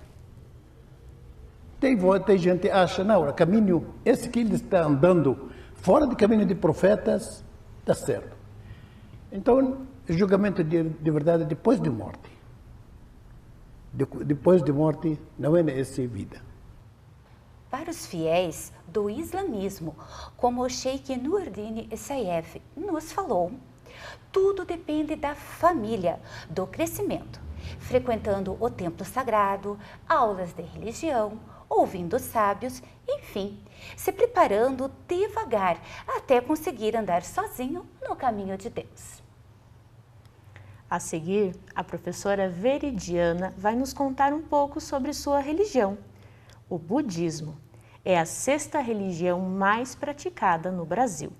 Tem gente que acha, não, o caminho, esse que ele está andando fora do caminho de profetas, está certo. Então, o julgamento de verdade é depois de morte. Depois de morte, não é nessa vida. Para os fiéis do islamismo, como o Sheikh Nuruddin Saif nos falou, tudo depende da família, do crescimento, frequentando o templo sagrado, aulas de religião, ouvindo sábios, enfim, se preparando devagar até conseguir andar sozinho no caminho de Deus. A seguir, a professora Veridiana vai nos contar um pouco sobre sua religião. O budismo é a 6ª religião mais praticada no Brasil.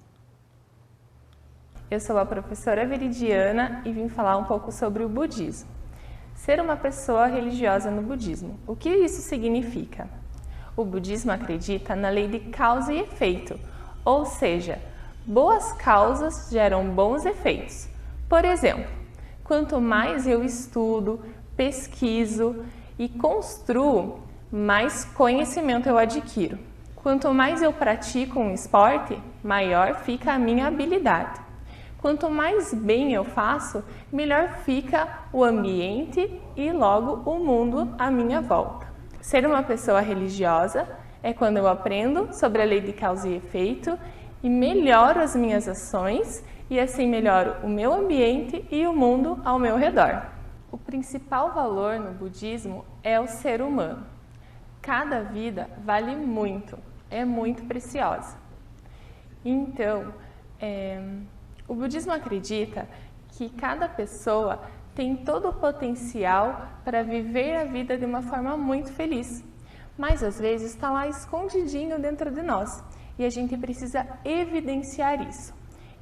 Eu sou a professora Veridiana e vim falar um pouco sobre o budismo. Ser uma pessoa religiosa no budismo. O que isso significa? O budismo acredita na lei de causa e efeito, ou seja, boas causas geram bons efeitos. Por exemplo, quanto mais eu estudo, pesquiso e construo, mais conhecimento eu adquiro. Quanto mais eu pratico um esporte, maior fica a minha habilidade. Quanto mais bem eu faço, melhor fica o ambiente e logo o mundo à minha volta. Ser uma pessoa religiosa é quando eu aprendo sobre a lei de causa e efeito e melhoro as minhas ações e assim melhoro o meu ambiente e o mundo ao meu redor. O principal valor no budismo é o ser humano. Cada vida vale muito, é muito preciosa. Então, o budismo acredita que cada pessoa tem todo o potencial para viver a vida de uma forma muito feliz, mas às vezes está lá escondidinho dentro de nós e a gente precisa evidenciar isso.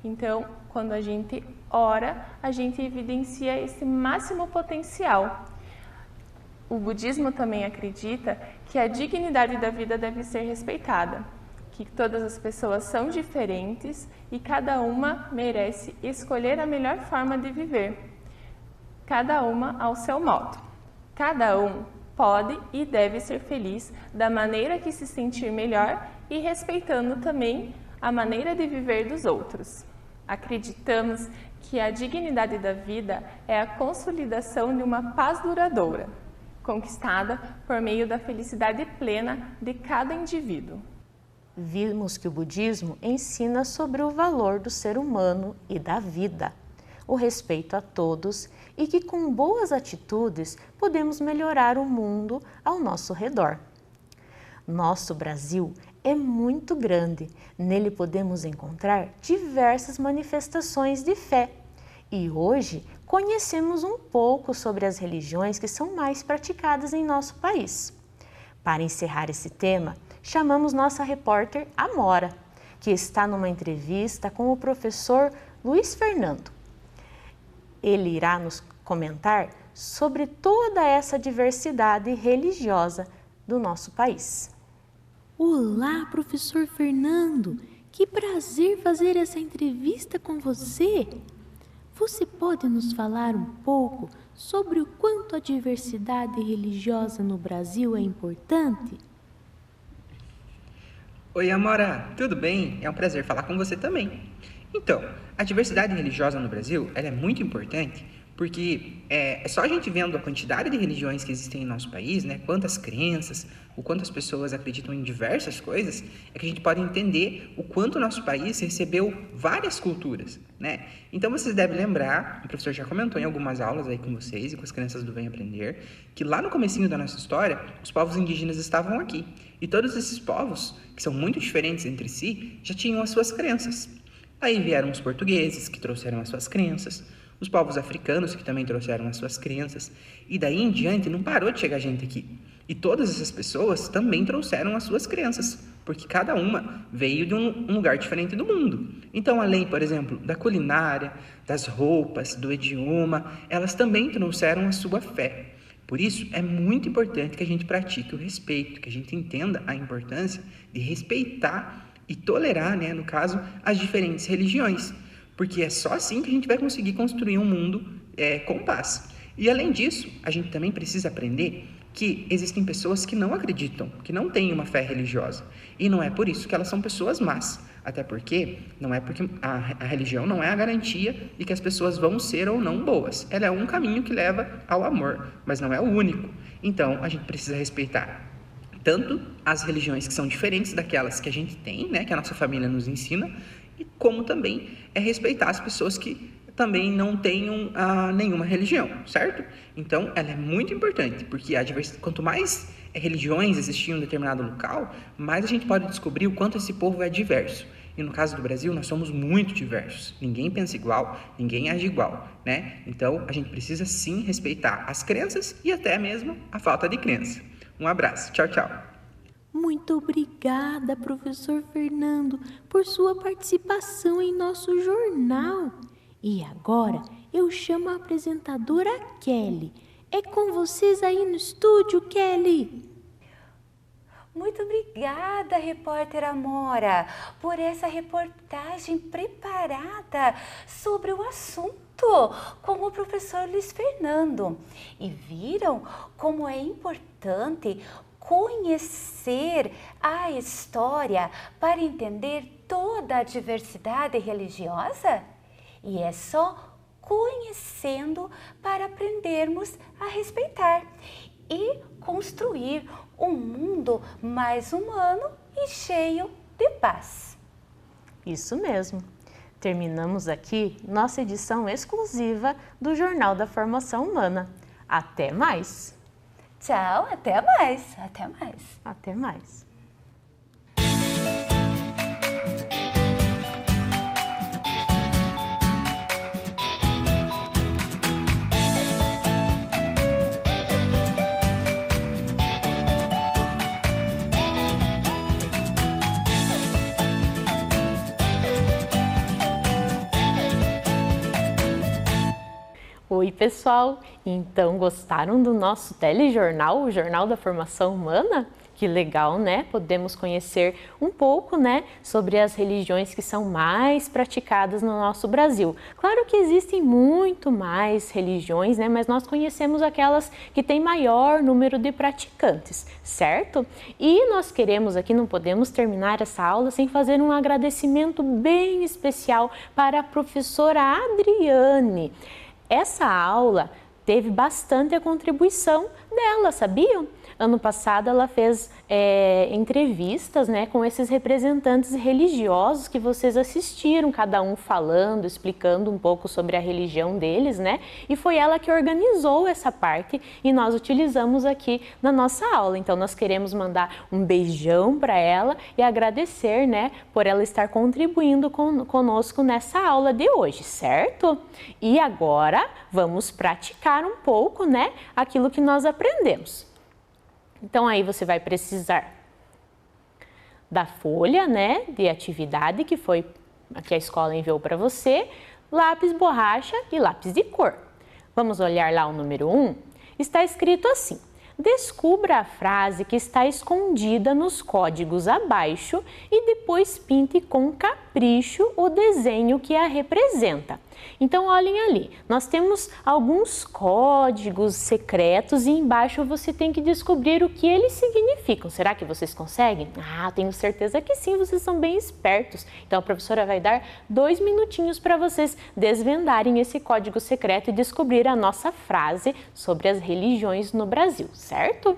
Então, quando a gente ora, a gente evidencia esse máximo potencial. O budismo também acredita que a dignidade da vida deve ser respeitada, que todas as pessoas são diferentes e cada uma merece escolher a melhor forma de viver, cada uma ao seu modo. Cada um pode e deve ser feliz da maneira que se sentir melhor e respeitando também a maneira de viver dos outros. Acreditamos que a dignidade da vida é a consolidação de uma paz duradoura, conquistada por meio da felicidade plena de cada indivíduo. Vimos que o budismo ensina sobre o valor do ser humano e da vida, o respeito a todos e que com boas atitudes podemos melhorar o mundo ao nosso redor. Nosso Brasil é muito grande, nele podemos encontrar diversas manifestações de fé e hoje conhecemos um pouco sobre as religiões que são mais praticadas em nosso país. Para encerrar esse tema, chamamos nossa repórter Amora, que está numa entrevista com o professor Luiz Fernando. Ele irá nos comentar sobre toda essa diversidade religiosa do nosso país. Olá, professor Fernando! Que prazer fazer essa entrevista com você! Você pode nos falar um pouco sobre o quanto a diversidade religiosa no Brasil é importante? Oi, Amora, tudo bem? É um prazer falar com você também. Então, a diversidade religiosa no Brasil ela é muito importante porque é só a gente vendo a quantidade de religiões que existem em nosso país, né, quantas crenças, o quanto as pessoas acreditam em diversas coisas, é que a gente pode entender o quanto o nosso país recebeu várias culturas, né? Então vocês devem lembrar, o professor já comentou em algumas aulas aí com vocês e com as crianças do Vem Aprender, que lá no comecinho da nossa história, os povos indígenas estavam aqui. E todos esses povos, que são muito diferentes entre si, já tinham as suas crenças. Aí vieram os portugueses, que trouxeram as suas crenças, os povos africanos, que também trouxeram as suas crenças, e daí em diante não parou de chegar gente aqui. E todas essas pessoas também trouxeram as suas crenças, porque cada uma veio de um lugar diferente do mundo. Então, além, por exemplo, da culinária, das roupas, do idioma, elas também trouxeram a sua fé. Por isso, é muito importante que a gente pratique o respeito, que a gente entenda a importância de respeitar e tolerar, né, no caso, as diferentes religiões. Porque é só assim que a gente vai conseguir construir um mundo com paz. E além disso, a gente também precisa aprender que existem pessoas que não acreditam, que não têm uma fé religiosa. E não é por isso que elas são pessoas más. Até porque não é porque a religião não é a garantia de que as pessoas vão ser ou não boas. Ela é um caminho que leva ao amor, mas não é o único. Então, a gente precisa respeitar tanto as religiões que são diferentes daquelas que a gente tem, né, que a nossa família nos ensina, e como também respeitar as pessoas que também não tenham nenhuma religião, certo? Então, ela é muito importante, porque quanto mais religiões existiam em um determinado local, mais a gente pode descobrir o quanto esse povo é diverso. E no caso do Brasil, nós somos muito diversos. Ninguém pensa igual, ninguém age igual, né? Então, a gente precisa sim respeitar as crenças e até mesmo a falta de crença. Um abraço. Tchau, tchau. Muito obrigada, professor Fernando, por sua participação em nosso jornal. E agora eu chamo a apresentadora Kelly. É com vocês aí no estúdio, Kelly. Muito obrigada, repórter Amora, por essa reportagem preparada sobre o assunto com o professor Luiz Fernando. E viram como é importante conhecer a história para entender toda a diversidade religiosa? E é só conhecendo para aprendermos a respeitar e construir um mundo mais humano e cheio de paz. Isso mesmo. Terminamos aqui nossa edição exclusiva do Jornal da Formação Humana. Até mais! Tchau, até mais! Até mais! Até mais! Oi, pessoal! Então, gostaram do nosso telejornal, o Jornal da Formação Humana? Que legal, né? Podemos conhecer um pouco, né, sobre as religiões que são mais praticadas no nosso Brasil. Claro que existem muito mais religiões, né, mas nós conhecemos aquelas que têm maior número de praticantes, certo? E nós queremos aqui, não podemos terminar essa aula sem fazer um agradecimento bem especial para a professora Adriane. Essa aula teve bastante a contribuição dela, sabiam? Ano passado ela fez entrevistas, né, com esses representantes religiosos que vocês assistiram, cada um falando, explicando um pouco sobre a religião deles, né? E foi ela que organizou essa parte e nós utilizamos aqui na nossa aula. Então nós queremos mandar um beijão para ela e agradecer, né, por ela estar contribuindo conosco nessa aula de hoje, certo? E agora vamos praticar um pouco, né, aquilo que nós aprendemos. Então, aí você vai precisar da folha, né, de atividade que a escola enviou para você, lápis, borracha e lápis de cor. Vamos olhar lá o número 1? Está escrito assim: descubra a frase que está escondida nos códigos abaixo e depois pinte com capricho o desenho que a representa. Então, olhem ali, nós temos alguns códigos secretos e embaixo você tem que descobrir o que eles significam. Será que vocês conseguem? Ah, tenho certeza que sim, vocês são bem espertos. Então, a professora vai dar 2 minutinhos para vocês desvendarem esse código secreto e descobrir a nossa frase sobre as religiões no Brasil, certo?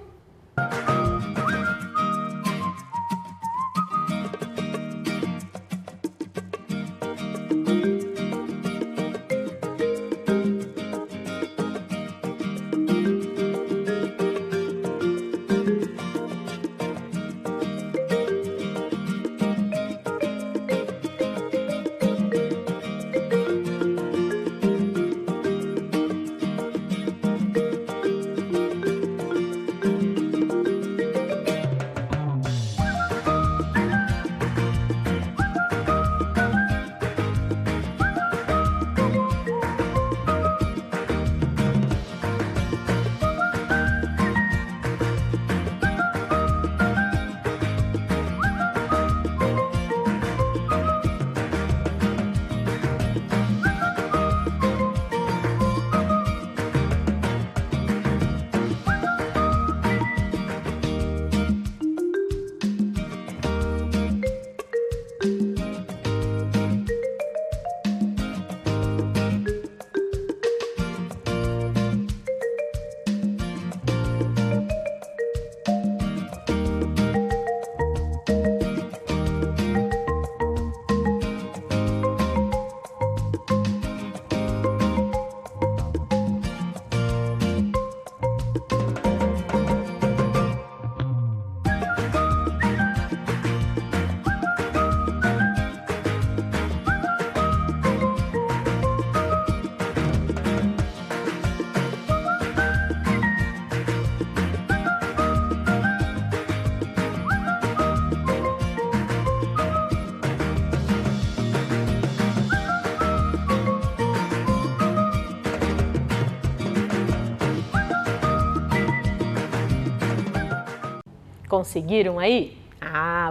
Conseguiram aí?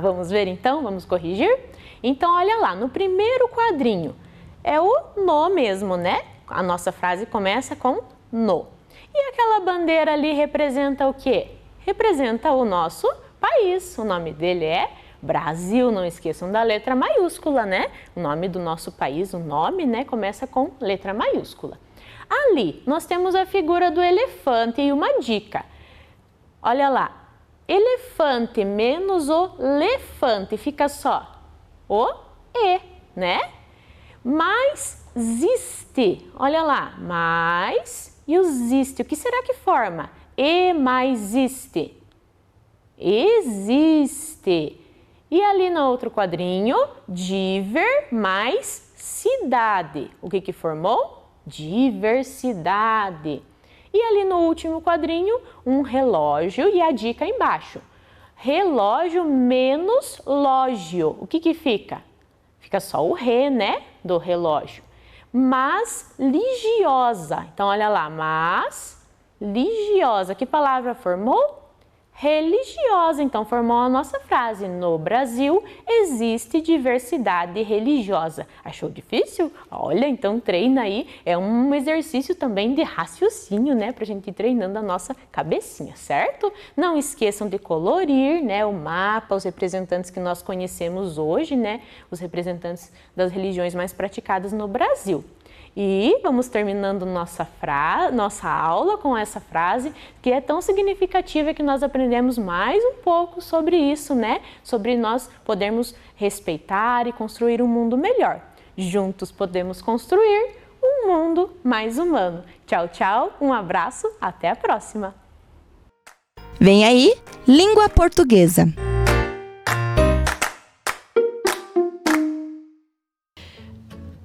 Vamos ver então? Vamos corrigir? Então, olha lá, no primeiro quadrinho é o no mesmo, né? A nossa frase começa com no. E aquela bandeira ali representa o quê? Representa o nosso país. O nome dele é Brasil. Não esqueçam da letra maiúscula, né? O nome do nosso país, o nome, né, começa com letra maiúscula. Ali, nós temos a figura do elefante e uma dica. Olha lá, elefante menos o lefante, fica só o E, né? Mais ziste, olha lá, mais e o ziste, o que será que forma? E mais iste, existe. E ali no outro quadrinho, diver mais cidade, o que formou? Diversidade. E ali no último quadrinho, um relógio e a dica embaixo. Relógio menos lógio. O que fica? Fica só o re, né, do relógio. Mas ligiosa. Então, olha lá, mas ligiosa. Que palavra formou? Religiosa. Então, formou a nossa frase. No Brasil, existe diversidade religiosa. Achou difícil? Olha, então treina aí. É um exercício também de raciocínio, né? Pra gente ir treinando a nossa cabecinha, certo? Não esqueçam de colorir, né? O mapa, os representantes que nós conhecemos hoje, né? Os representantes das religiões mais praticadas no Brasil. E vamos terminando nossa aula com essa frase que é tão significativa que nós aprendemos mais um pouco sobre isso, né? Sobre nós podermos respeitar e construir um mundo melhor. Juntos podemos construir um mundo mais humano. Tchau, tchau, um abraço, até a próxima! Vem aí, língua portuguesa.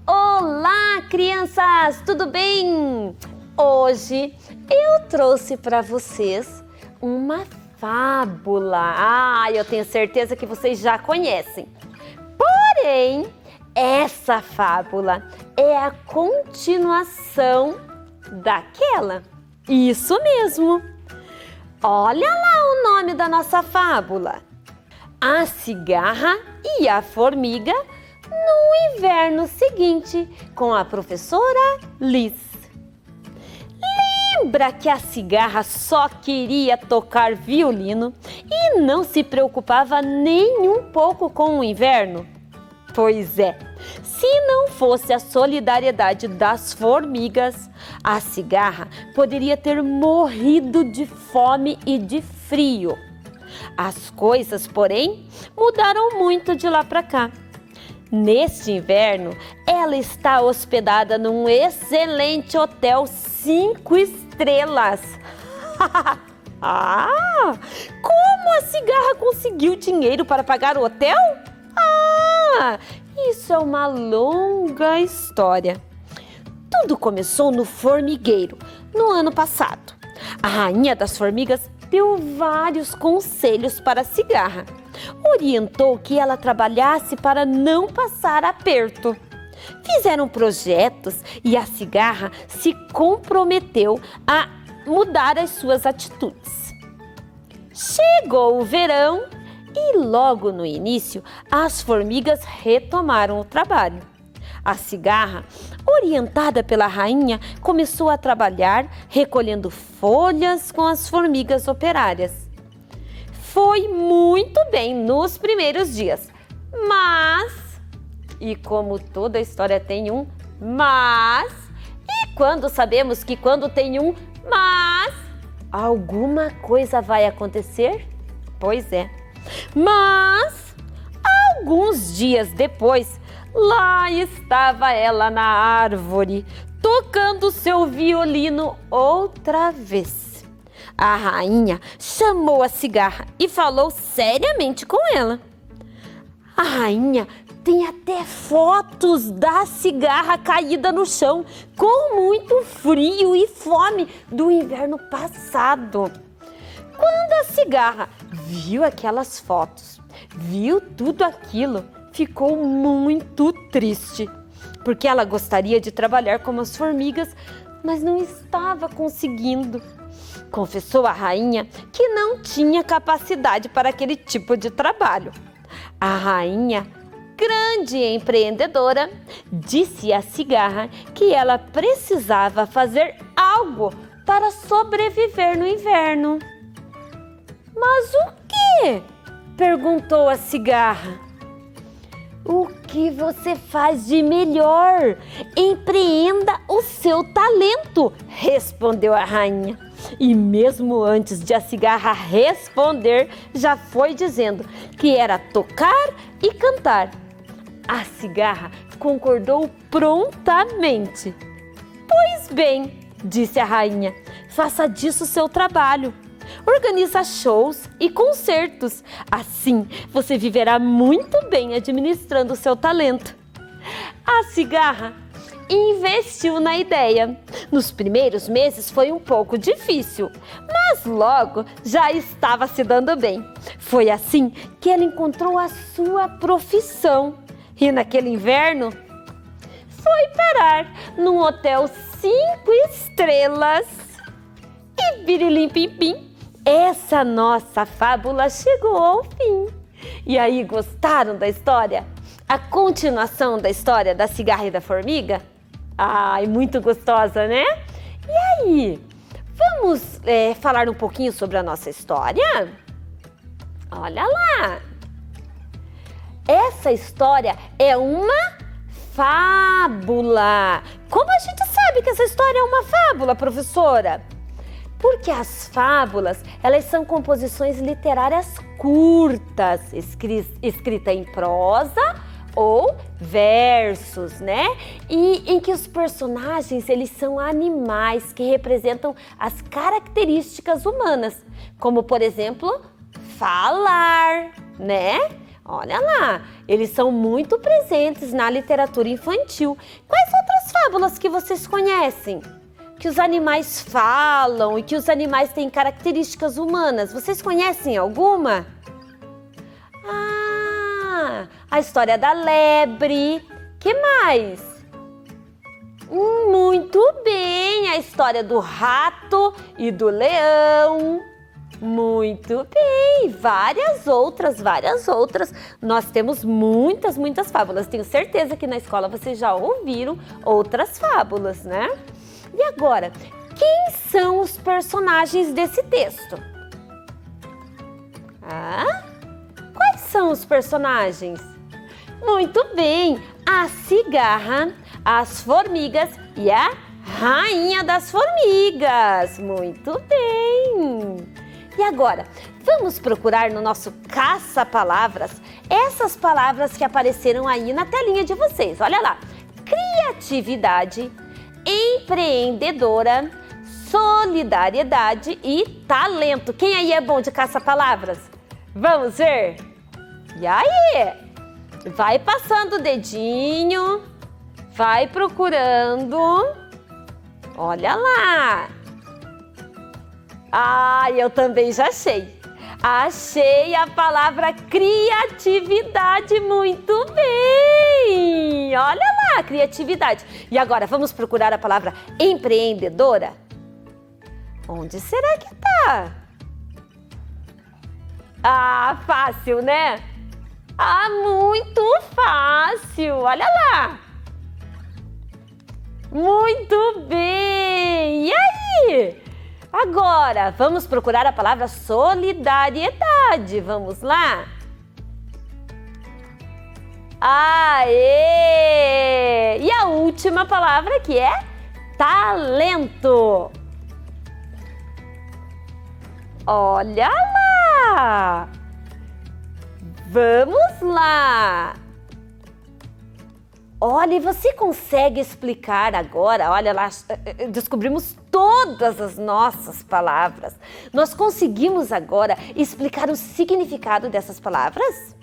Olá, crianças! Tudo bem? Hoje eu trouxe para vocês uma fábula. Eu tenho certeza que vocês já conhecem. Porém, essa fábula é a continuação daquela. Isso mesmo! Olha lá o nome da nossa fábula. A cigarra e a formiga no inverno seguinte, com a professora Liz. Lembra que a cigarra só queria tocar violino e não se preocupava nem um pouco com o inverno? Pois é, se não fosse a solidariedade das formigas, a cigarra poderia ter morrido de fome e de frio. As coisas, porém, mudaram muito de lá para cá. Neste inverno, ela está hospedada num excelente hotel 5 estrelas. Como a cigarra conseguiu dinheiro para pagar o hotel? Isso é uma longa história. Tudo começou no formigueiro, no ano passado. A rainha das formigas deu vários conselhos para a cigarra. Orientou que ela trabalhasse para não passar aperto. Fizeram projetos e a cigarra se comprometeu a mudar as suas atitudes. Chegou o verão e logo no início as formigas retomaram o trabalho. A cigarra, orientada pela rainha, começou a trabalhar recolhendo folhas com as formigas operárias. Foi muito bem nos primeiros dias, e como toda história tem um mas, e quando sabemos que quando tem um mas, alguma coisa vai acontecer? Pois é, mas alguns dias depois, lá estava ela na árvore, tocando seu violino outra vez. A rainha chamou a cigarra e falou seriamente com ela. A rainha tem até fotos da cigarra caída no chão, com muito frio e fome do inverno passado. Quando a cigarra viu aquelas fotos, viu tudo aquilo, ficou muito triste, porque ela gostaria de trabalhar como as formigas, mas não estava conseguindo. Confessou a rainha que não tinha capacidade para aquele tipo de trabalho. A rainha, grande empreendedora, disse à cigarra que ela precisava fazer algo para sobreviver no inverno. Mas o quê? Perguntou a cigarra. O que você faz de melhor? Empreenda o seu talento, respondeu a rainha. E mesmo antes de a cigarra responder, já foi dizendo que era tocar e cantar. A cigarra concordou prontamente. Pois bem, disse a rainha, faça disso seu trabalho. Organiza shows e concertos. Assim, você viverá muito bem administrando o seu talento. A cigarra investiu na ideia. Nos primeiros meses foi um pouco difícil, mas logo já estava se dando bem. Foi assim que ela encontrou a sua profissão. E naquele inverno, foi parar num hotel 5 estrelas. E birilim-pim-pim, essa nossa fábula chegou ao fim. E aí, gostaram da história? A continuação da história da cigarra e da formiga? Ai, muito gostosa, né? E aí, vamos falar um pouquinho sobre a nossa história? Olha lá! Essa história é uma fábula. Como a gente sabe que essa história é uma fábula, professora? Porque as fábulas, elas são composições literárias curtas, escrita em prosa ou versos, né? E em que os personagens, eles são animais que representam as características humanas, como, por exemplo, falar, né? Olha lá, eles são muito presentes na literatura infantil. Quais outras fábulas que vocês conhecem? Que os animais falam e que os animais têm características humanas. Vocês conhecem alguma? Ah, a história da lebre. Que mais? Muito bem, a história do rato e do leão. Muito bem, várias outras. Nós temos muitas fábulas. Tenho certeza que na escola vocês já ouviram outras fábulas, né? E agora, quem são os personagens desse texto? Quais são os personagens? Muito bem, a cigarra, as formigas e a rainha das formigas. Muito bem! E agora, vamos procurar no nosso caça-palavras essas palavras que apareceram aí na telinha de vocês. Olha lá, criatividade, empreendedora, solidariedade e talento. Quem aí é bom de caça-palavras? Vamos ver? E aí? Vai passando o dedinho, vai procurando. Olha lá! Eu também já achei. Achei a palavra criatividade. Muito bem! Olha lá, criatividade. E agora, vamos procurar a palavra empreendedora? Onde será que tá? Fácil, né? Muito fácil. Olha lá. Muito bem. E aí? Agora, vamos procurar a palavra solidariedade. Vamos lá? Aê! E a última palavra que é talento. Olha lá! Vamos lá! Olha, e você consegue explicar agora? Olha lá, descobrimos todas as nossas palavras. Nós conseguimos agora explicar o significado dessas palavras?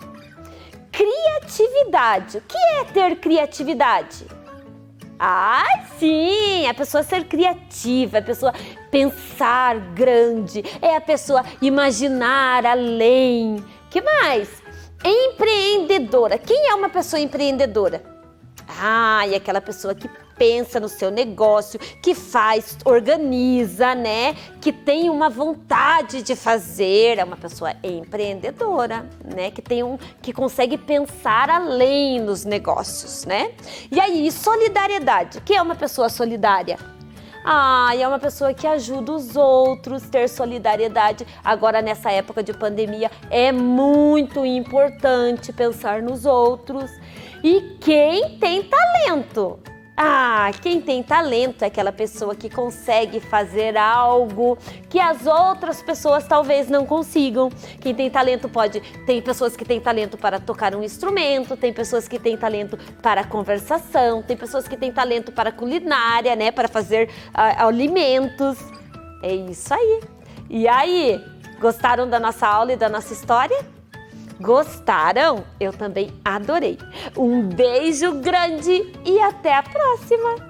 Criatividade. O que é ter criatividade? Sim, a pessoa ser criativa, a pessoa pensar grande, é a pessoa imaginar além. Que mais? Empreendedora. Quem é uma pessoa empreendedora? É aquela pessoa que pensa no seu negócio, que faz, organiza, né? Que tem uma vontade de fazer, é uma pessoa empreendedora, né? Que consegue pensar além nos negócios, né? E aí, solidariedade. O que é uma pessoa solidária? É uma pessoa que ajuda os outros, ter solidariedade. Agora, nessa época de pandemia, é muito importante pensar nos outros. E quem tem talento? Quem tem talento é aquela pessoa que consegue fazer algo que as outras pessoas talvez não consigam. Quem tem talento tem pessoas que têm talento para tocar um instrumento, tem pessoas que têm talento para conversação, tem pessoas que têm talento para culinária, né, para fazer alimentos. É isso aí. E aí, gostaram da nossa aula e da nossa história? Gostaram? Eu também adorei. Um beijo grande e até a próxima!